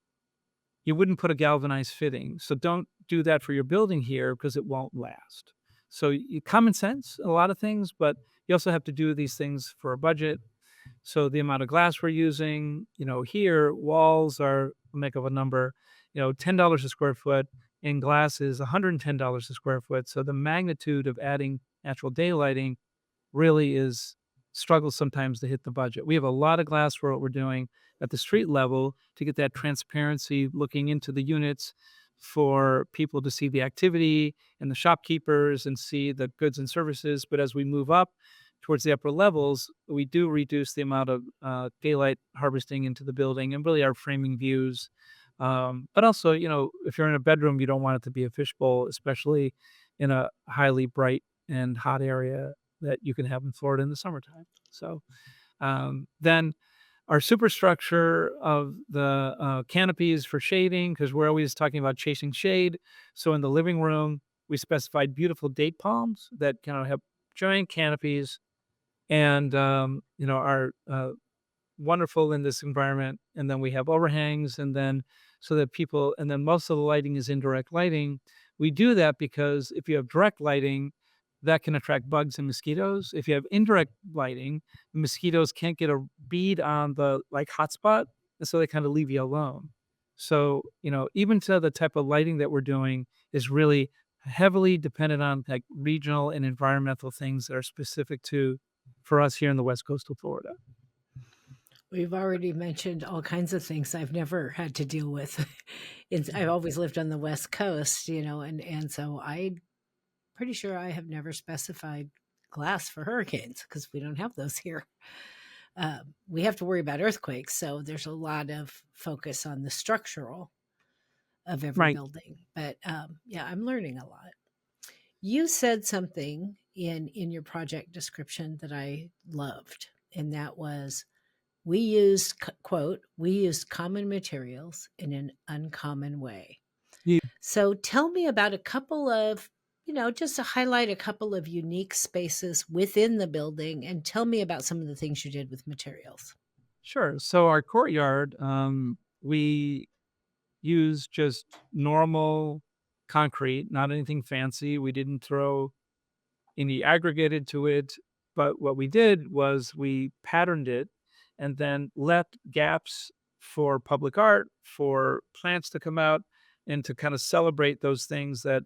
you wouldn't put a galvanized fitting. So don't do that for your building here because it won't last. So common sense, a lot of things, but you also have to do these things for a budget. So the amount of glass we're using, here walls are make up a number, $10 a square foot, and glass is $110 a square foot. So the magnitude of adding natural daylighting really is struggles sometimes to hit the budget. We have a lot of glass for what we're doing at the street level to get that transparency looking into the units for people to see the activity and the shopkeepers and see the goods and services. But as we move up towards the upper levels, we do reduce the amount of daylight harvesting into the building and really our framing views. But also, if you're in a bedroom, you don't want it to be a fishbowl, especially in a highly bright and hot area that you can have in Florida in the summertime. So then our superstructure of the canopies for shading, because we're always talking about chasing shade. So in the living room, we specified beautiful date palms that kind of have giant canopies and, are wonderful in this environment. And then we have overhangs, and then so that people, and then most of the lighting is indirect lighting. We do that because if you have direct lighting, that can attract bugs and mosquitoes. If you have indirect lighting, mosquitoes can't get a bead on the hotspot, and so they kind of leave you alone. So, even to the type of lighting that we're doing is really heavily dependent on regional and environmental things that are specific to for us here in the West Coast of Florida. We've already mentioned all kinds of things I've never had to deal with. I've always lived on the West Coast, and so I'm pretty sure I have never specified glass for hurricanes because we don't have those here. We have to worry about earthquakes, so there's a lot of focus on the structural of every Right. building. But yeah, I'm learning a lot. You said something in your project description that I loved, and that was we used quote we used common materials in an uncommon way. You So tell me about a couple of just to highlight a couple of unique spaces within the building, and tell me about some of the things you did with materials. Sure. So our courtyard, we use just normal concrete, not anything fancy. We didn't throw any aggregated to it, but what we did was we patterned it and then left gaps for public art, for plants to come out, and to kind of celebrate those things that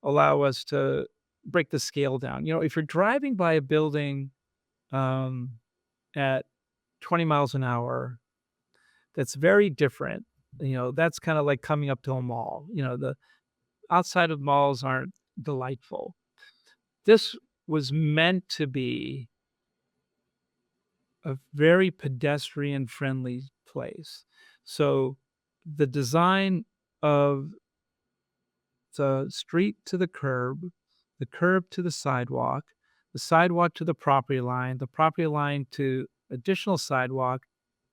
allow us to break the scale down. If you're driving by a building um, at 20 miles an hour, that's very different. That's kind of like coming up to a mall. The outside of malls aren't delightful. This was meant to be a very pedestrian friendly place. So the design of the street to the curb to the sidewalk to the property line to additional sidewalk,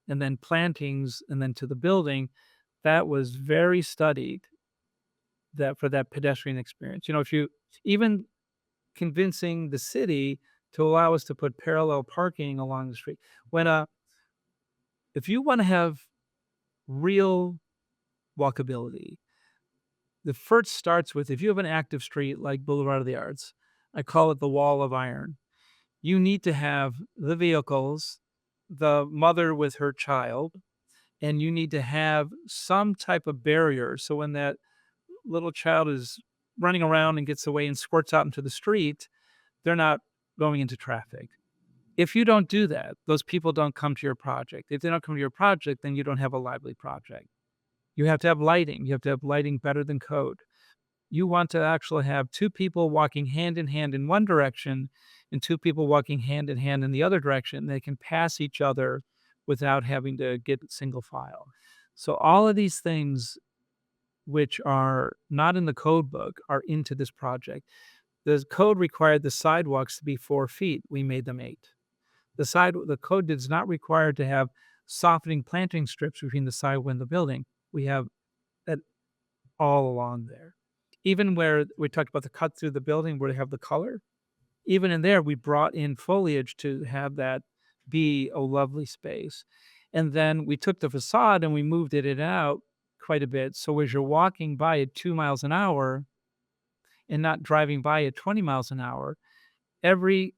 and then plantings, and then to the building, that was very studied that for that pedestrian experience. If you even convincing the city to allow us to put parallel parking along the street. If you want to have real walkability, the first starts with if you have an active street like Boulevard of the Arts, I call it the wall of iron. You need to have the vehicles, the mother with her child, and you need to have some type of barrier. So when that little child is running around and gets away and squirts out into the street, they're not going into traffic. If you don't do that, those people don't come to your project. If they don't come to your project, then you don't have a lively project. You have to have lighting. You have to have lighting better than code. You want to actually have two people walking hand in hand in one direction and two people walking hand in hand in the other direction. They can pass each other without having to get single file. So all of these things which are not in the code book are into this project. The code required the sidewalks to be 4 feet. We made them 8. The code does not require to have softening planting strips between the sidewalk and the building. We have that all along there. Even where we talked about the cut through the building where they have the color, even in there, we brought in foliage to have that be a lovely space. And then we took the facade and we moved it out quite a bit. So as you're walking by at 2 miles an hour and not driving by at 20 miles an hour, every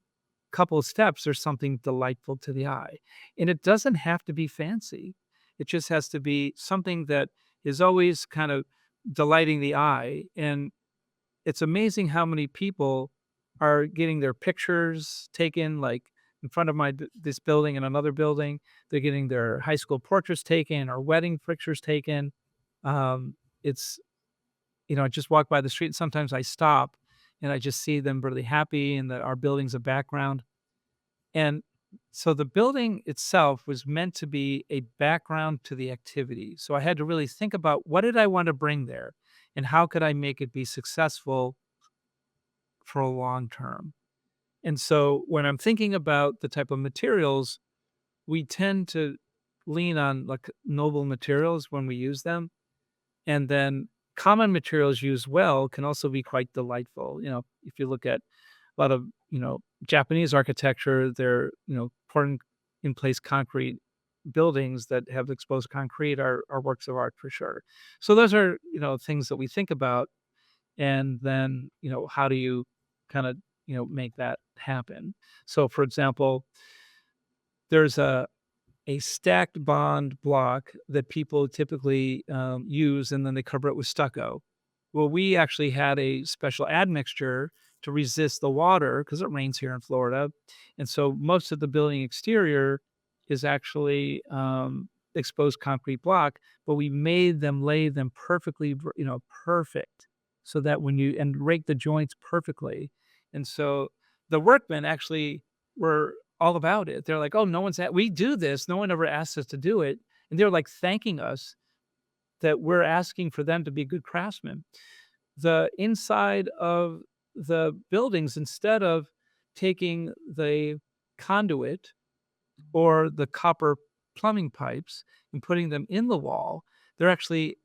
couple of steps, there's something delightful to the eye. And it doesn't have to be fancy. It just has to be something that is always kind of delighting the eye. And it's amazing how many people are getting their pictures taken, like in front of this building and another building. They're getting their high school portraits taken or wedding pictures taken. It's I just walk by the street and sometimes I stop and I just see them really happy and that our building's a background. And so the building itself was meant to be a background to the activity. So I had to really think about what did I want to bring there and how could I make it be successful for a long term. And so when I'm thinking about the type of materials, we tend to lean on like noble materials when we use them. And then common materials used well can also be quite delightful. If you look at a lot of, Japanese architecture, they're, pouring in place concrete buildings that have exposed concrete are works of art for sure. So those are, things that we think about. And then, how do you kind of, make that happen? So for example, there's a stacked bond block that people typically use, and then they cover it with stucco. Well, we actually had a special admixture to resist the water because it rains here in Florida, and so most of the building exterior is actually exposed concrete block, but we made them lay them perfectly, perfect, so that when you and rake the joints perfectly, and so the workmen actually were all about it. They're like, "Oh, no one's we do this. No one ever asked us to do it." And they're like thanking us that we're asking for them to be good craftsmen. The inside of the buildings, instead of taking the conduit or the copper plumbing pipes and putting them in the wall, they're actually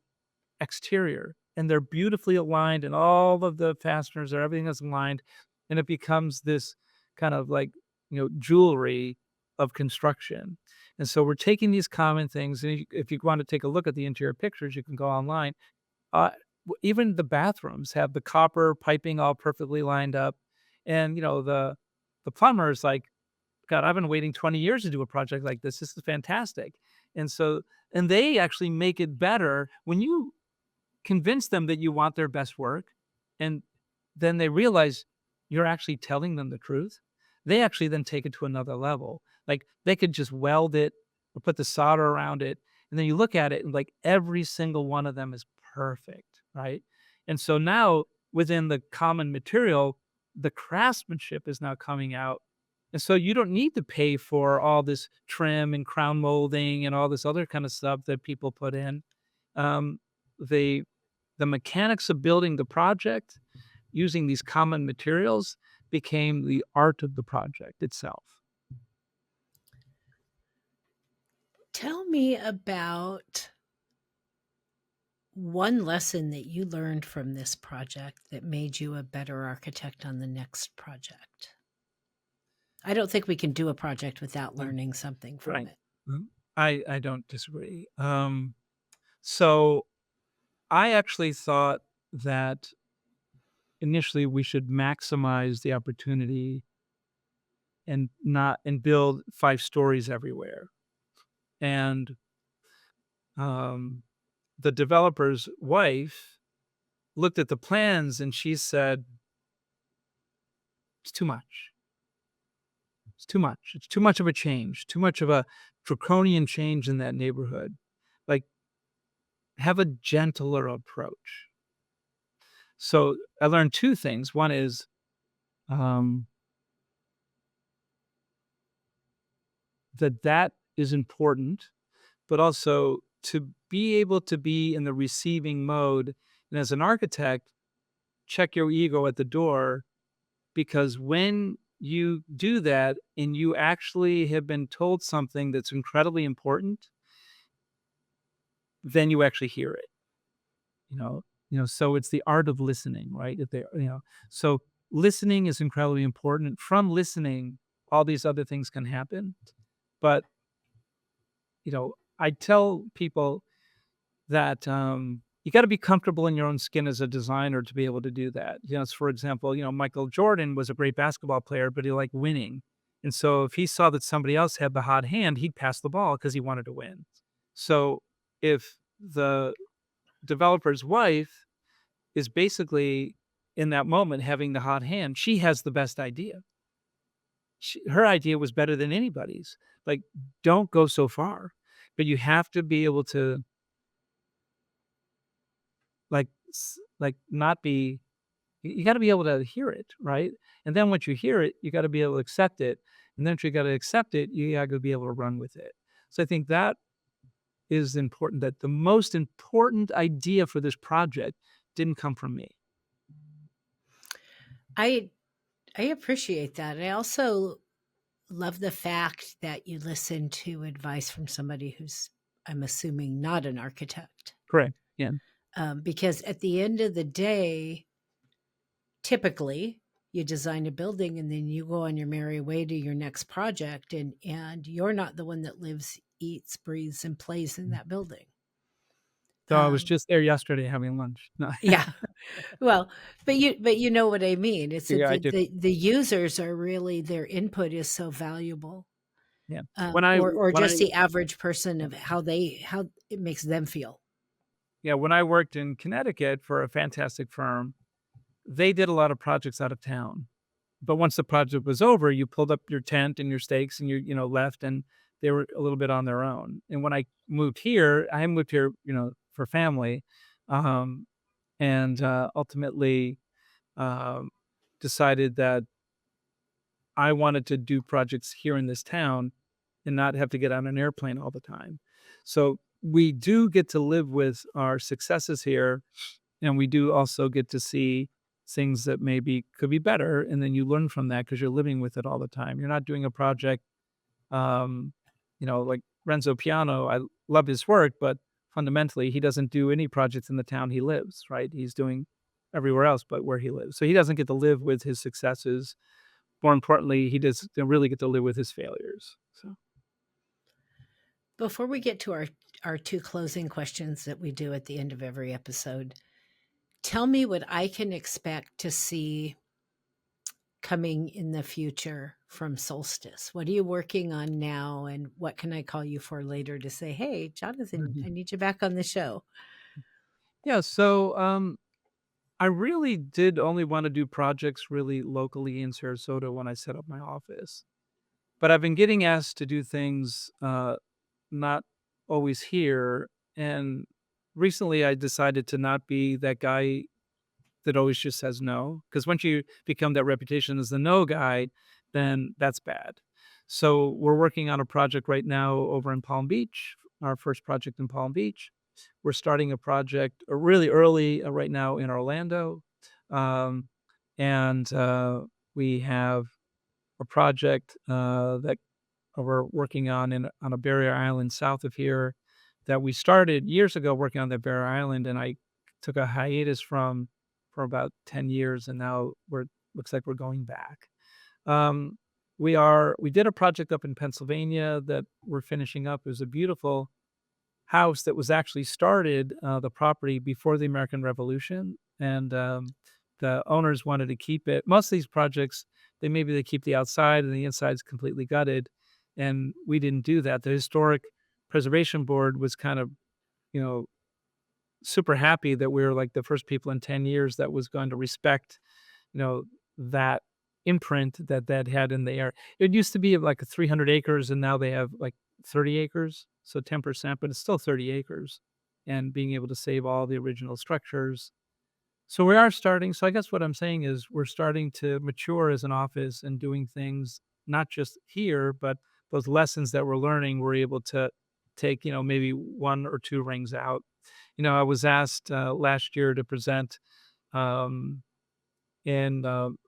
exterior and they're beautifully aligned and all of the fasteners or everything is aligned and it becomes this kind of like jewelry of construction. And so we're taking these common things and if you want to take a look at the interior pictures you can go online. uh, Even the bathrooms have the copper piping all perfectly lined up, and the plumber is like, God, I've been waiting 20 years to do a project like this. This is fantastic. And so and they actually make it better when you convince them that you want their best work, and then they realize you're actually telling them the truth. They actually then take it to another level. Like, they could just weld it or put the solder around it, and then you look at it, and, like, every single one of them is perfect, right? And so now, within the common material, the craftsmanship is now coming out, and so you don't need to pay for all this trim and crown molding and all this other kind of stuff that people put in. Um, the the mechanics of building the project using these common materials became the art of the project itself. Tell me about one lesson that you learned from this project that made you a better architect on the next project. I don't think we can do a project without Mm, learning something from right. it. Mhm. I don't disagree. So I actually thought that initially we should maximize the opportunity and not and build 5 stories everywhere. And um, the developer's wife looked at the plans and she said, "It's too much. It's too much. It's too much of a change, too much of a draconian change in that neighborhood. Like, have a gentler approach." So I learned 2 things. One is, um, that is important, but also to be able to be in the receiving mode. And as an architect, check your ego at the door, because when you do that and you actually have been told something that's incredibly important, then you actually hear it. You know so it's the art of listening, right? If they so listening is incredibly important. From listening, all these other things can happen. But I tell people that you got to be comfortable in your own skin as a designer to be able to do that. For example, Michael Jordan was a great basketball player, but he liked winning. And so if he saw that somebody else had the hot hand, he'd pass the ball because he wanted to win. So if the developer's wife is basically in that moment having the hot hand, she has the best idea. Her idea was better than anybody's. Like, don't go so far, but you have to be able to not be. You got to be able to hear it, right? And then once you hear it, you got to be able to accept it. And then once you got to accept it, you got to be able to run with it. So I think that is important. That the most important idea for this project didn't come from me. I I appreciate that. I also love the fact that you listen to advice from somebody who's, I'm assuming, not an architect. Correct. Yeah. Because at the end of the day, typically you design a building and then you go on your merry way to your next project, and you're not the one that lives, eats, breathes, and plays in that building. So I was Um, just there yesterday having lunch. No. yeah. Well, but you know what I mean. It's that Yeah, I do. the users are really, their input is so valuable. Yeah. Or When just I the average person of how it makes them feel. yeah, when I worked in Connecticut for a fantastic firm, they did a lot of projects out of town. But once the project was over, you pulled up your tent and your stakes and left, and they were a little bit on their own. And when I moved here, for family, um, and ultimately um, decided that I wanted to do projects here in this town and not have to get on an airplane all the time. So we do get to live with our successes here, and we do also get to see things that maybe could be better, and then you learn from that because 'cause you're living with it all the time. You're not doing a project, um, like Renzo Piano. I love his work, but fundamentally, he doesn't do any projects in the town he lives, right? He's doing everywhere else but where he lives. So he doesn't get to live with his successes. More importantly, he doesn't really get to live with his failures. So Before we get to our two closing questions that we do at the end of every episode, tell me what I can expect to see coming in the future from Solstice. What are you working on now, and what can I call you for later to say, "Hey, Jonathan, I need you back on the show." yeah, so I really did only wanna do projects really locally in Sarasota when I set up my office. But I've been getting asked to do things, not always here, and recently I decided to not be that guy that always just says no. Because once you become that reputation as the no guy, then that's bad. So we're working on a project right now over in Palm Beach, our first project in Palm Beach. We're starting a project really early right now in Orlando. Um, and we have a project that we're working on a barrier island south of here that we started years ago working on that barrier island, and I took a hiatus from for about 10 years, and now we're looks like we're going back. Um, we did a project up in Pennsylvania that we're finishing up. It was a beautiful house that was actually started, the property before the American Revolution, and the owners wanted to keep it. Most of these projects, they keep the outside and the inside's completely gutted, and we didn't do that. The Historic Preservation Board was kind of, you know, super happy that we were like the first people in 10 years that was going to respect, you know, that imprint that had in the air. It used to be like 300 acres, and now they have like 30 acres, so 10%, but it's still 30 acres, and being able to save all the original structures. So we are starting. So I guess what I'm saying is we're starting to mature as an office and doing things not just here, but those lessons that we're learning, we're able to take, maybe one or two rings out. I was asked last year to present um, in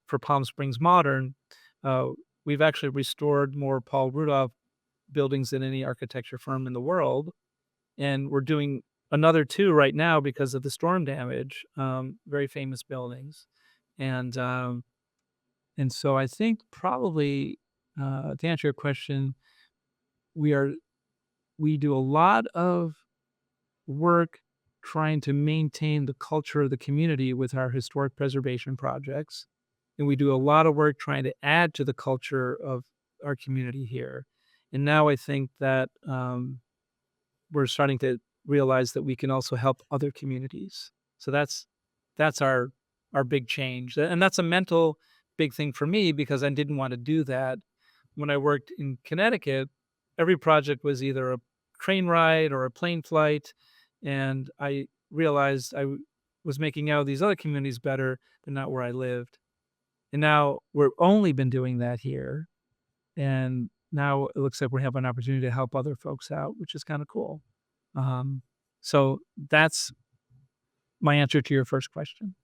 for Palm Springs Modern. Uh, we've actually restored more Paul Rudolph buildings than any architecture firm in the world, and we're doing another 2 right now because of the storm damage, very famous buildings. And, um, and so I think probably, to answer your question, we are we do a lot of work trying to maintain the culture of the community with our historic preservation projects. And we do a lot of work trying to add to the culture of our community here. And now I think that we're starting to realize that we can also help other communities. So that's our big change. And that's a mental big thing for me because I didn't want to do that. When I worked in Connecticut, every project was either a train ride or a plane flight. And I realized was making out these other communities better than not where I lived. And now we've only been doing that here. And now it looks like we have an opportunity to help other folks out, which is kind of cool. Um, so that's my answer to your first question.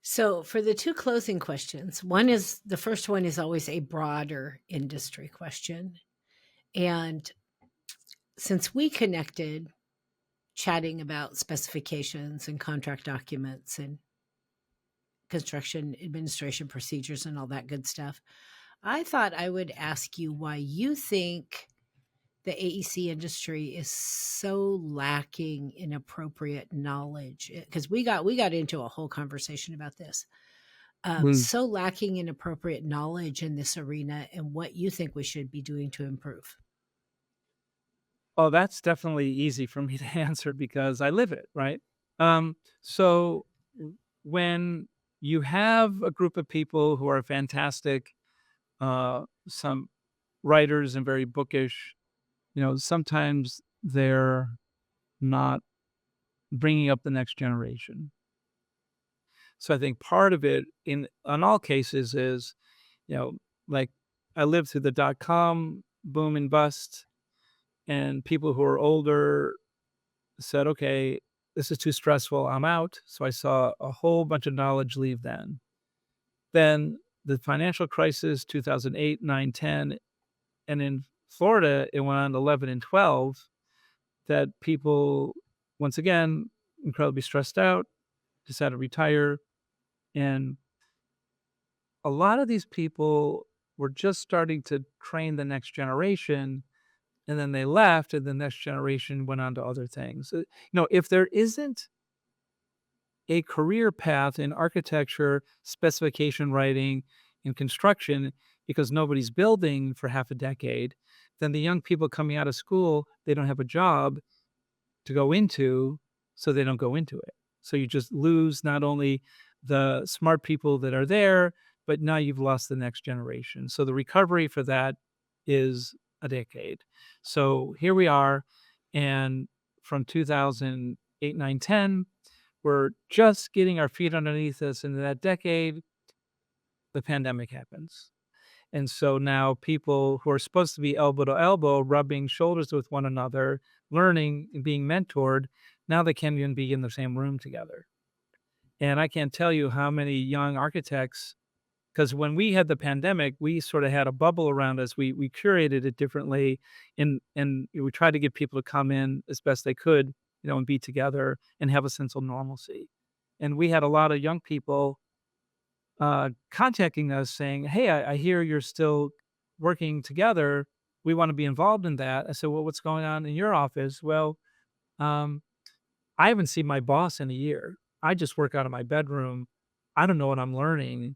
So, for the two closing questions, the first one is always a broader industry question. And since we connected chatting about specifications and contract documents and construction administration procedures and all that good stuff, I thought I would ask you why you think the AEC industry is so lacking in appropriate knowledge, because we got into a whole conversation about this. Mm. So lacking in appropriate knowledge in this arena, and what you think we should be doing to improve. Oh, that's definitely easy for me to answer because I live it, right? So when you have a group of people who are fantastic, some writers and very bookish, sometimes they're not bringing up the next generation. So I think part of it on all cases is, like I lived through the dot-com boom and bust, and people who are older said, okay, this is too stressful. I'm out. So I saw a whole bunch of knowledge leave then. Then the financial crisis, 2008, 9, 10, and in Florida, it went on 11 and 12, that people, once again, incredibly stressed out, decided to retire. And a lot of these people were just starting to train the next generation, and then they left, and the next generation went on to other things. If there isn't a career path in architecture, specification writing, and construction because nobody's building for half a decade, then the young people coming out of school, they don't have a job to go into, so they don't go into it. So you just lose not only the smart people that are there, but now you've lost the next generation. So the recovery for that is a decade. So here we are, and from 2008, 9, 10, we're just getting our feet underneath us. In that decade, the pandemic happens. And so now people who are supposed to be elbow to elbow, rubbing shoulders with one another, learning and being mentored, now they can't even be in the same room together. And I can't tell you how many young architects, because when we had the pandemic, we sort of had a bubble around us. We curated it differently, and we tried to get people to come in as best they could, and be together and have a sense of normalcy. And we had a lot of young people contacting us saying, "Hey, I hear you're still working together. We want to be involved in that." I said, "Well, what's going on in your office?" "Well, um, I haven't seen my boss in a year. I just work out of my bedroom. I don't know what I'm learning,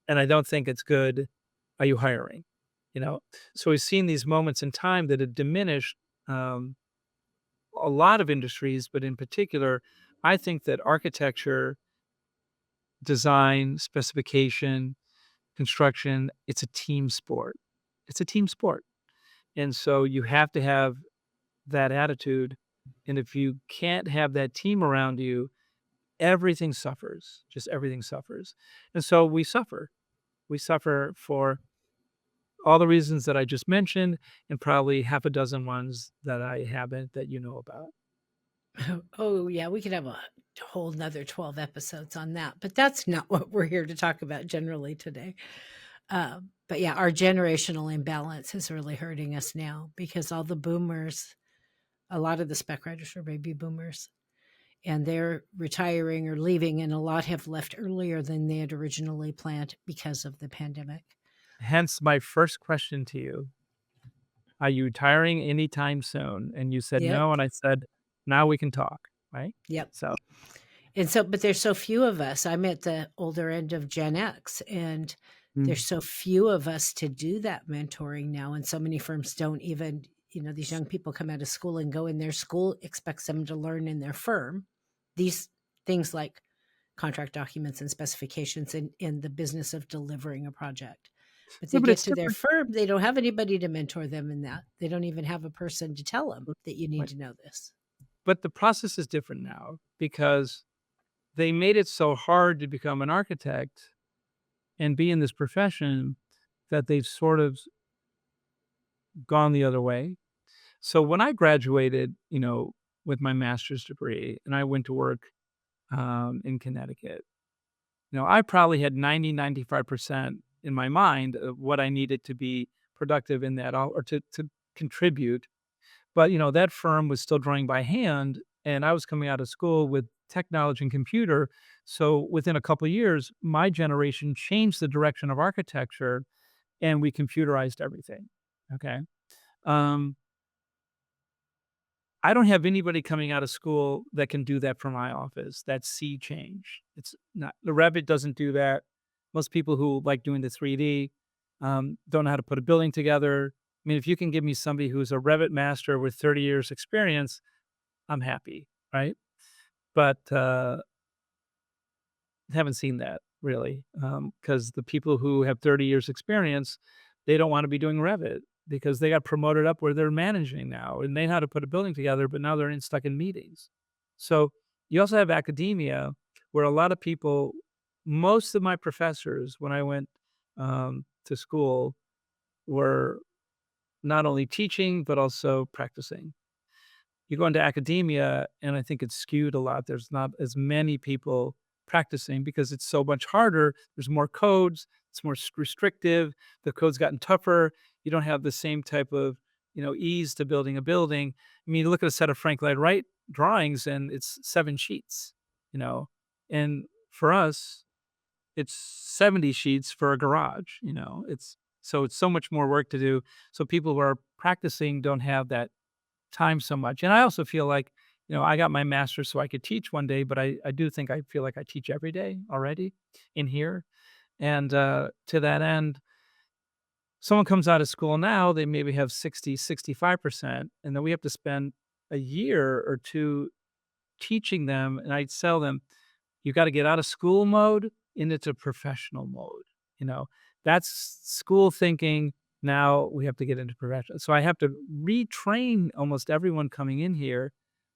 and I don't think it's good. Are you hiring?" So we've seen these moments in time that have diminished um, a lot of industries, but in particular, I think that architecture, design, specification, construction, it's a team sport. It's a team sport. And so you have to have that attitude. And if you can't have that team around you, everything suffers. Just everything suffers. And so we suffer. We suffer for all the reasons that I just mentioned, and probably half a dozen ones that I haven't that you know about. Oh, yeah, we could have a whole nother 12 episodes on that, but that's not what we're here to talk about generally today. But yeah, our generational imbalance is really hurting us now because all the boomers, a lot of the spec writers are baby boomers, and they're retiring or leaving, and a lot have left earlier than they had originally planned because of the pandemic. Hence my first question to you. "Are you retiring anytime soon?" And you said, Yep. "No," and I said, "Now we can talk," right? Yep. So And so, but there's so few of us. I'm at the older end of Gen X, and mm, there's so few of us to do that mentoring now. And so many firms don't even, these young people come out of school and go in their school, expects them to learn in their firm these things like contract documents and specifications in the business of delivering a project. But yeah, they but get it's to their different. firm, they don't have anybody to mentor them in that. They don't even have a person to tell them that you need Right. to know this. But the process is different now because they made it so hard to become an architect and be in this profession that they've sort of gone the other way. So when I graduated, with my master's degree and I went to work in Connecticut, I probably had 95% in my mind of what I needed to be productive in that or to contribute. But, that firm was still drawing by hand, and I was coming out of school with technology and computer. So within a couple of years, my generation changed the direction of architecture, and we computerized everything. Okay. Um, I don't have anybody coming out of school that can do that for my office. That sea change. It's not the Revit doesn't do that. Most people who like doing the 3D don't know how to put a building together. I mean, if you can give me somebody who's a Revit master with 30 years experience, I'm happy, right? But haven't seen that really, because the people who have 30 years experience, they don't wanna be doing Revit because they got promoted up where they're managing now and they know how to put a building together, but now they're stuck in meetings. So, you also have academia where a lot of people most of my professors when I went, to school were not only teaching, but also practicing. You go into academia, and I think it's skewed a lot. There's not as many people practicing because it's so much harder. There's more codes. It's more restrictive. The code's gotten tougher. You don't have the same type of ease to building a building. I mean, you look at a set of Frank Lloyd Wright drawings, and it's 7 sheets. You know, and for us, it's 70 sheets for a garage. It's so much more work to do. So people who are practicing don't have that time so much. And I also feel like, I got my master's so I could teach one day, but I do think I feel like I teach every day already in here. And to that end, someone comes out of school now, they maybe have 60, 65%, and then we have to spend a year or two teaching them. And I tell them, you got to get out of school mode into professional mode. You know, that's school thinking. Now we have to get into professional. So I have to retrain almost everyone coming in here.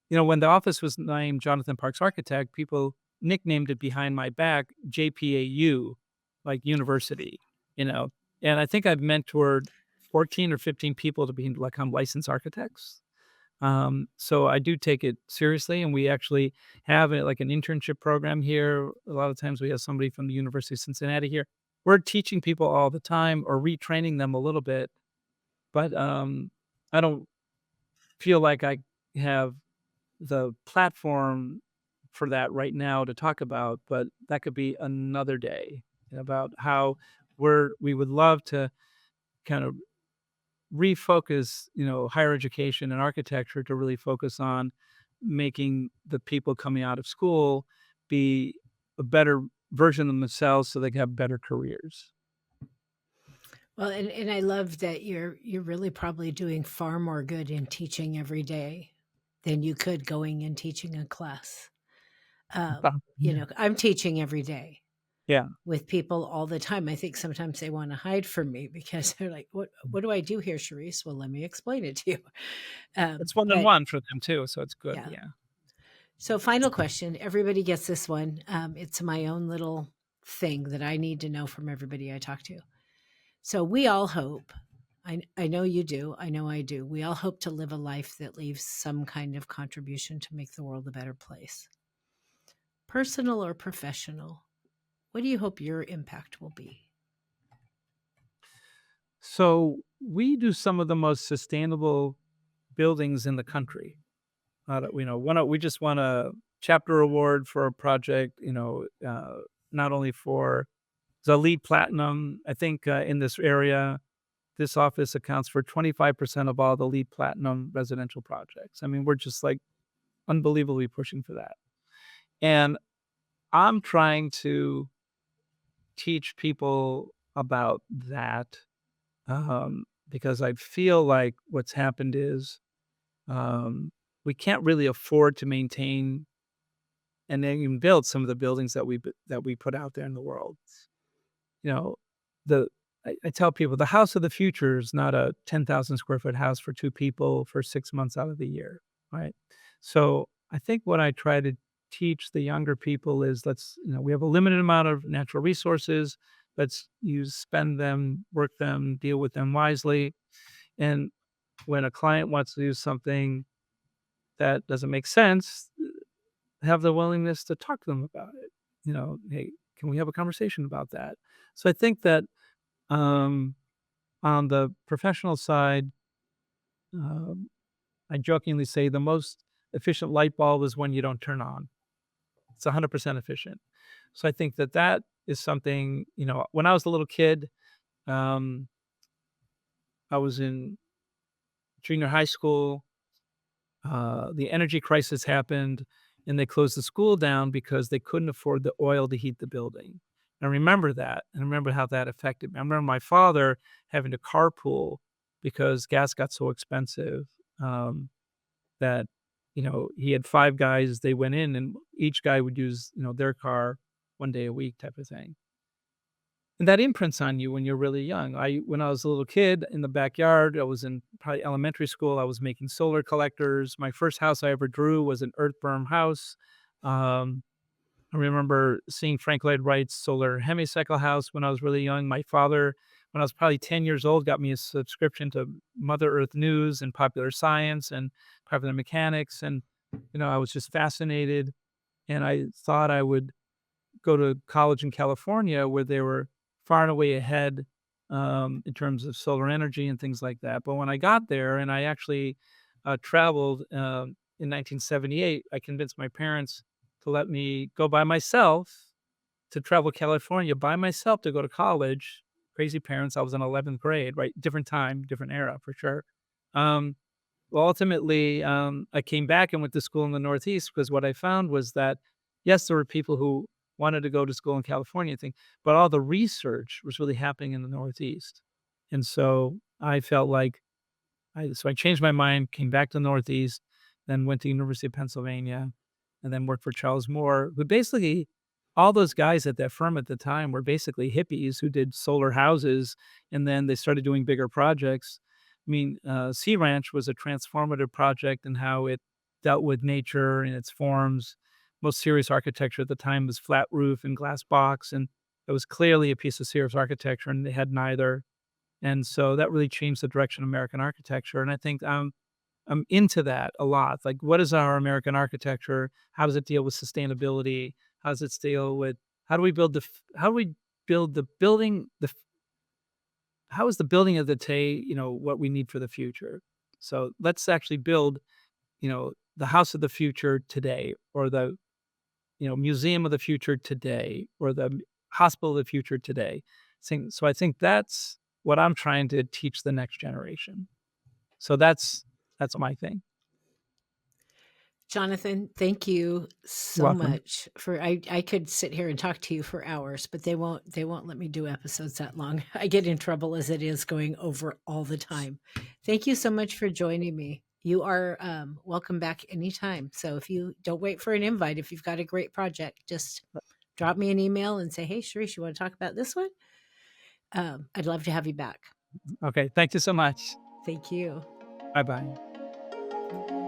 When the office was named Jonathan Parks Architect, people nicknamed it behind my back JPAU, like university, you know. And I think I've mentored 14 or 15 people to become licensed architects. So I do take it seriously, and we actually have like an internship program here. A lot of times we have somebody from the University of Cincinnati here. We're teaching people all the time or retraining them a little bit, but I don't feel like I have the platform for that right now to talk about, but that could be another day about how we would love to kind of refocus, higher education and architecture to really focus on making the people coming out of school be a better version of themselves so they can have better careers. Well, and I love that you're really probably doing far more good in teaching every day than you could going and teaching a class. Yeah. I'm teaching every day Yeah. with people all the time. I think sometimes they want to hide from me because they're like, "What do I do here, Cherise?" Well, let me explain it to you. It's one on But one for them too, so it's good. yeah. Yeah. So, final question. Everybody gets this one. It's my own little thing that I need to know from everybody I talk to. So, we all hope, I know you do, I know I do, we all hope to live a life that leaves some kind of contribution to make the world a better place. Personal or professional, what do you hope your impact will be? So we do some of the most sustainable buildings in the country. We just won a chapter award for a project, not only for the LEED Platinum, I think, in this area. this office accounts for 25% of all the LEED Platinum residential projects. I mean, we're just like unbelievably pushing for that. And I'm trying to teach people about that, because I feel like what's happened is, we can't really afford to maintain and then even build some of the buildings that we put out there in the world. You know, the I tell people the house of the future is not a 10,000 square foot house for 2 people for 6 months out of the year, right? So, I think what I try to teach the younger people is we have a limited amount of natural resources. Let's spend them, work them, deal with them wisely. And when a client wants to do something that doesn't make sense, have the willingness to talk to them about it. "Hey, can we have a conversation about that?" So I think that, um, on the professional side, um, I jokingly say the most efficient light bulb is when you don't turn on. It's 100% efficient. So I think that that is something, when I was a little kid, um, I was in junior high school. The energy crisis happened, and they closed the school down because they couldn't afford the oil to heat the building. I remember that, and I remember how that affected me. I remember my father having to carpool because gas got so expensive, that, he had 5 guys, they went in, and each guy would use, their car 1 day a week type of thing. And that imprints on you when you're really young. When I was a little kid in the backyard, I was in probably elementary school, I was making solar collectors. My first house I ever drew was an earth berm house. Um, I remember seeing Frank Lloyd Wright's solar hemicycle house when I was really young. My father, when I was probably 10 years old, got me a subscription to Mother Earth News and Popular Science and Popular Mechanics. And, I was just fascinated. And I thought I would go to college in California where they were far and away ahead, in terms of solar energy and things like that. But when I got there and I actually traveled, in 1978, I convinced my parents to let me go by myself to travel California by myself to go to college. Crazy parents. I was in 11th grade, right? Different time, different era for sure. Um, well, ultimately, I came back and went to school in the Northeast because what I found was that, yes, there were people who wanted to go to school in California and thing, but all the research was really happening in the Northeast. And so I felt like I changed my mind, came back to the Northeast, then went to University of Pennsylvania, and then worked for Charles Moore, who basically all those guys at that firm at the time were basically hippies who did solar houses, and then they started doing bigger projects. I mean, Sea Ranch was a transformative project in how it dealt with nature in its forms. Most serious architecture at the time was flat roof and glass box, and it was clearly a piece of serious architecture, and they had neither. And so that really changed the direction of American architecture, and I think I'm into that a lot. Like, what is our American architecture? How does it deal with sustainability? How does it deal with how do we build the building the f how is the building of the day, what we need for the future? So let's actually build, the house of the future today, or the, museum of the future today, or the hospital of the future today. So I think that's what I'm trying to teach the next generation. So that's my thing. Jonathan, thank you so Welcome. much for I could sit here and talk to you for hours, but they won't let me do episodes that long. I get in trouble as it is going over all the time. Thank you so much for joining me. You are welcome back anytime. So if you don't wait for an invite, if you've got a great project, just drop me an email and say, "Hey, Cherise, you want to talk about this one?" I'd love to have you back. Okay, thank you so much. Thank you. Bye-bye.